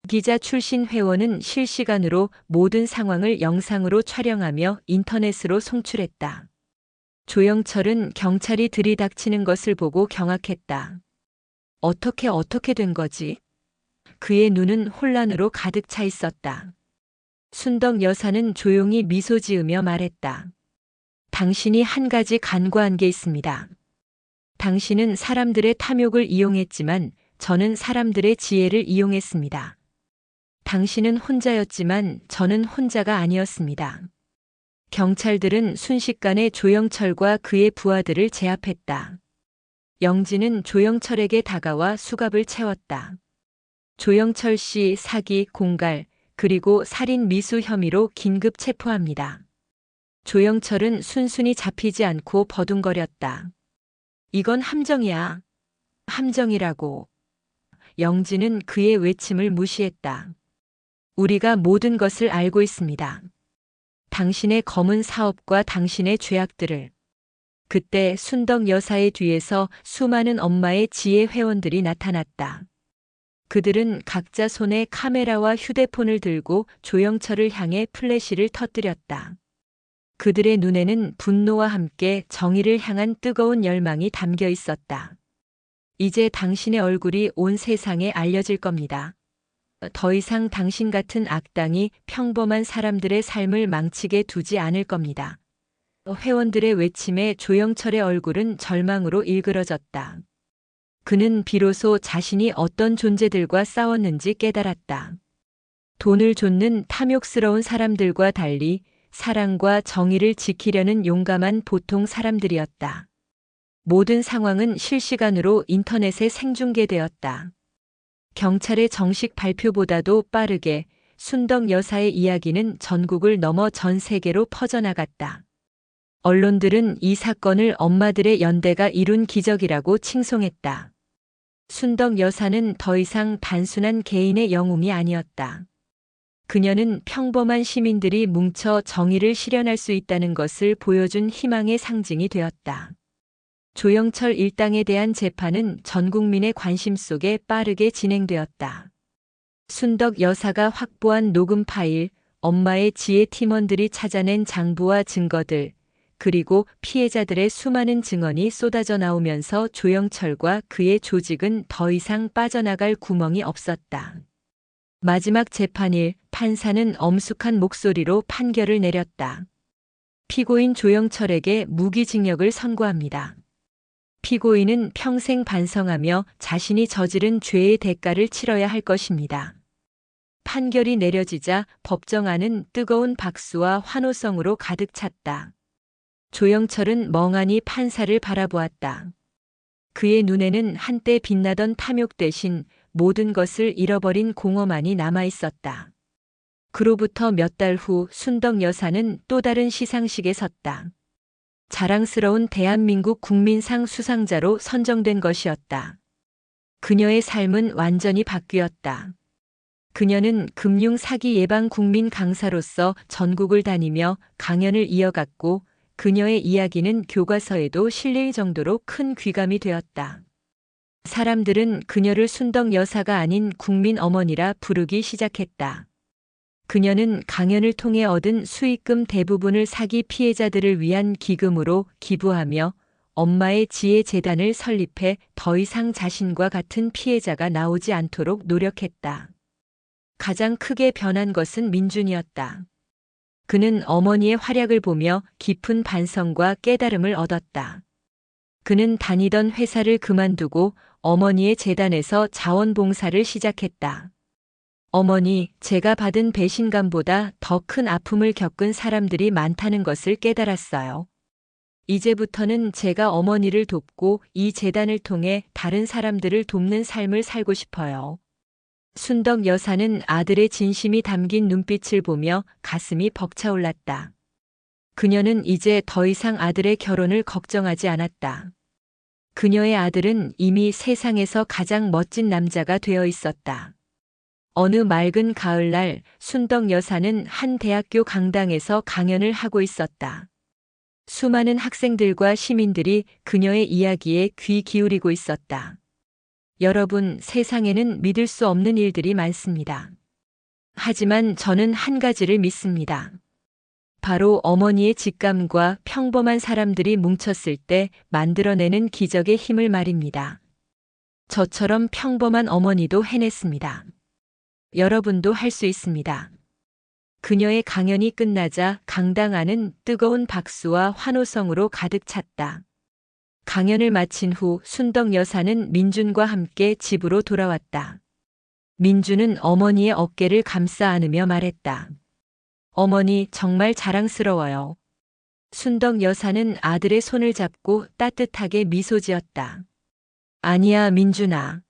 기자 출신 회원은 실시간으로 모든 상황을 영상으로 촬영하며 인터넷으로 송출했다. 조영철은 경찰이 들이닥치는 것을 보고 경악했다. 어떻게 된 거지? 그의 눈은 혼란으로 가득 차 있었다. 순덕 여사는 조용히 미소 지으며 말했다. 당신이 한 가지 간과한 게 있습니다. 당신은 사람들의 탐욕을 이용했지만 저는 사람들의 지혜를 이용했습니다. 당신은 혼자였지만 저는 혼자가 아니었습니다. 경찰들은 순식간에 조영철과 그의 부하들을 제압했다. 영진은 조영철에게 다가와 수갑을 채웠다. 조영철 씨 사기, 공갈, 그리고 살인 미수 혐의로 긴급 체포합니다. 조영철은 순순히 잡히지 않고 버둥거렸다. 이건 함정이야. 함정이라고. 영진은 그의 외침을 무시했다. 우리가 모든 것을 알고 있습니다. 당신의 검은 사업과 당신의 죄악들을. 그때 순덕 여사의 뒤에서 수많은 엄마의 지혜 회원들이 나타났다. 그들은 각자 손에 카메라와 휴대폰을 들고 조영철을 향해 플래시를 터뜨렸다. 그들의 눈에는 분노와 함께 정의를 향한 뜨거운 열망이 담겨 있었다. 이제 당신의 얼굴이 온 세상에 알려질 겁니다. 더 이상 당신 같은 악당이 평범한 사람들의 삶을 망치게 두지 않을 겁니다. 회원들의 외침에 조영철의 얼굴은 절망으로 일그러졌다. 그는 비로소 자신이 어떤 존재들과 싸웠는지 깨달았다. 돈을 좇는 탐욕스러운 사람들과 달리 사랑과 정의를 지키려는 용감한 보통 사람들이었다. 모든 상황은 실시간으로 인터넷에 생중계되었다. 경찰의 정식 발표보다도 빠르게 순덕 여사의 이야기는 전국을 넘어 전 세계로 퍼져나갔다. 언론들은 이 사건을 엄마들의 연대가 이룬 기적이라고 칭송했다. 순덕 여사는 더 이상 단순한 개인의 영웅이 아니었다. 그녀는 평범한 시민들이 뭉쳐 정의를 실현할 수 있다는 것을 보여준 희망의 상징이 되었다. 조영철 일당에 대한 재판은 전 국민의 관심 속에 빠르게 진행되었다. 순덕 여사가 확보한 녹음 파일, 엄마의 지혜 팀원들이 찾아낸 장부와 증거들, 그리고 피해자들의 수많은 증언이 쏟아져 나오면서 조영철과 그의 조직은 더 이상 빠져나갈 구멍이 없었다. 마지막 재판일, 판사는 엄숙한 목소리로 판결을 내렸다. 피고인 조영철에게 무기징역을 선고합니다. 피고인은 평생 반성하며 자신이 저지른 죄의 대가를 치러야 할 것입니다. 판결이 내려지자 법정 안은 뜨거운 박수와 환호성으로 가득 찼다. 조영철은 멍하니 판사를 바라보았다. 그의 눈에는 한때 빛나던 탐욕 대신 모든 것을 잃어버린 공허만이 남아 있었다. 그로부터 몇 달 후 순덕 여사는 또 다른 시상식에 섰다. 자랑스러운 대한민국 국민상 수상자로 선정된 것이었다. 그녀의 삶은 완전히 바뀌었다. 그녀는 금융 사기 예방 국민 강사로서 전국을 다니며 강연을 이어갔고 그녀의 이야기는 교과서에도 실릴 정도로 큰 귀감이 되었다. 사람들은 그녀를 순덕 여사가 아닌 국민 어머니라 부르기 시작했다. 그녀는 강연을 통해 얻은 수익금 대부분을 사기 피해자들을 위한 기금으로 기부하며 엄마의 지혜 재단을 설립해 더 이상 자신과 같은 피해자가 나오지 않도록 노력했다. 가장 크게 변한 것은 민준이었다. 그는 어머니의 활약을 보며 깊은 반성과 깨달음을 얻었다. 그는 다니던 회사를 그만두고 어머니의 재단에서 자원봉사를 시작했다. 어머니, 제가 받은 배신감보다 더 큰 아픔을 겪은 사람들이 많다는 것을 깨달았어요. 이제부터는 제가 어머니를 돕고 이 재단을 통해 다른 사람들을 돕는 삶을 살고 싶어요. 순덕 여사는 아들의 진심이 담긴 눈빛을 보며 가슴이 벅차올랐다. 그녀는 이제 더 이상 아들의 결혼을 걱정하지 않았다. 그녀의 아들은 이미 세상에서 가장 멋진 남자가 되어 있었다. 어느 맑은 가을날 순덕 여사는 한 대학교 강당에서 강연을 하고 있었다. 수많은 학생들과 시민들이 그녀의 이야기에 귀 기울이고 있었다. 여러분, 세상에는 믿을 수 없는 일들이 많습니다. 하지만 저는 한 가지를 믿습니다. 바로 어머니의 직감과 평범한 사람들이 뭉쳤을 때 만들어내는 기적의 힘을 말입니다. 저처럼 평범한 어머니도 해냈습니다. 여러분도 할 수 있습니다. 그녀의 강연이 끝나자 강당 안은 뜨거운 박수와 환호성으로 가득 찼다. 강연을 마친 후 순덕 여사는 민준과 함께 집으로 돌아왔다. 민준은 어머니의 어깨를 감싸 안으며 말했다. 어머니, 정말 자랑스러워요. 순덕 여사는 아들의 손을 잡고 따뜻하게 미소 지었다. 아니야, 민준아.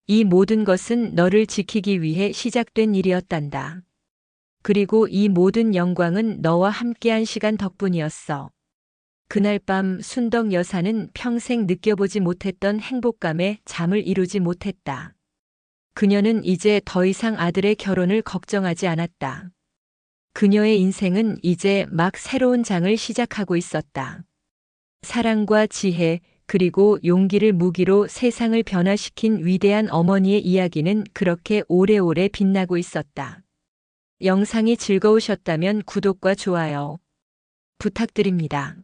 이 모든 것은 너를 지키기 위해 시작된 일이었단다. 그리고 이 모든 영광은 너와 함께한 시간 덕분이었어. 그날 밤 순덕 여사는 평생 느껴보지 못했던 행복감에 잠을 이루지 못했다. 그녀는 이제 더 이상 아들의 결혼을 걱정하지 않았다. 그녀의 인생은 이제 막 새로운 장을 시작하고 있었다. 사랑과 지혜, 그리고 용기를 무기로 세상을 변화시킨 위대한 어머니의 이야기는 그렇게 오래오래 빛나고 있었다. 영상이 즐거우셨다면 구독과 좋아요 부탁드립니다.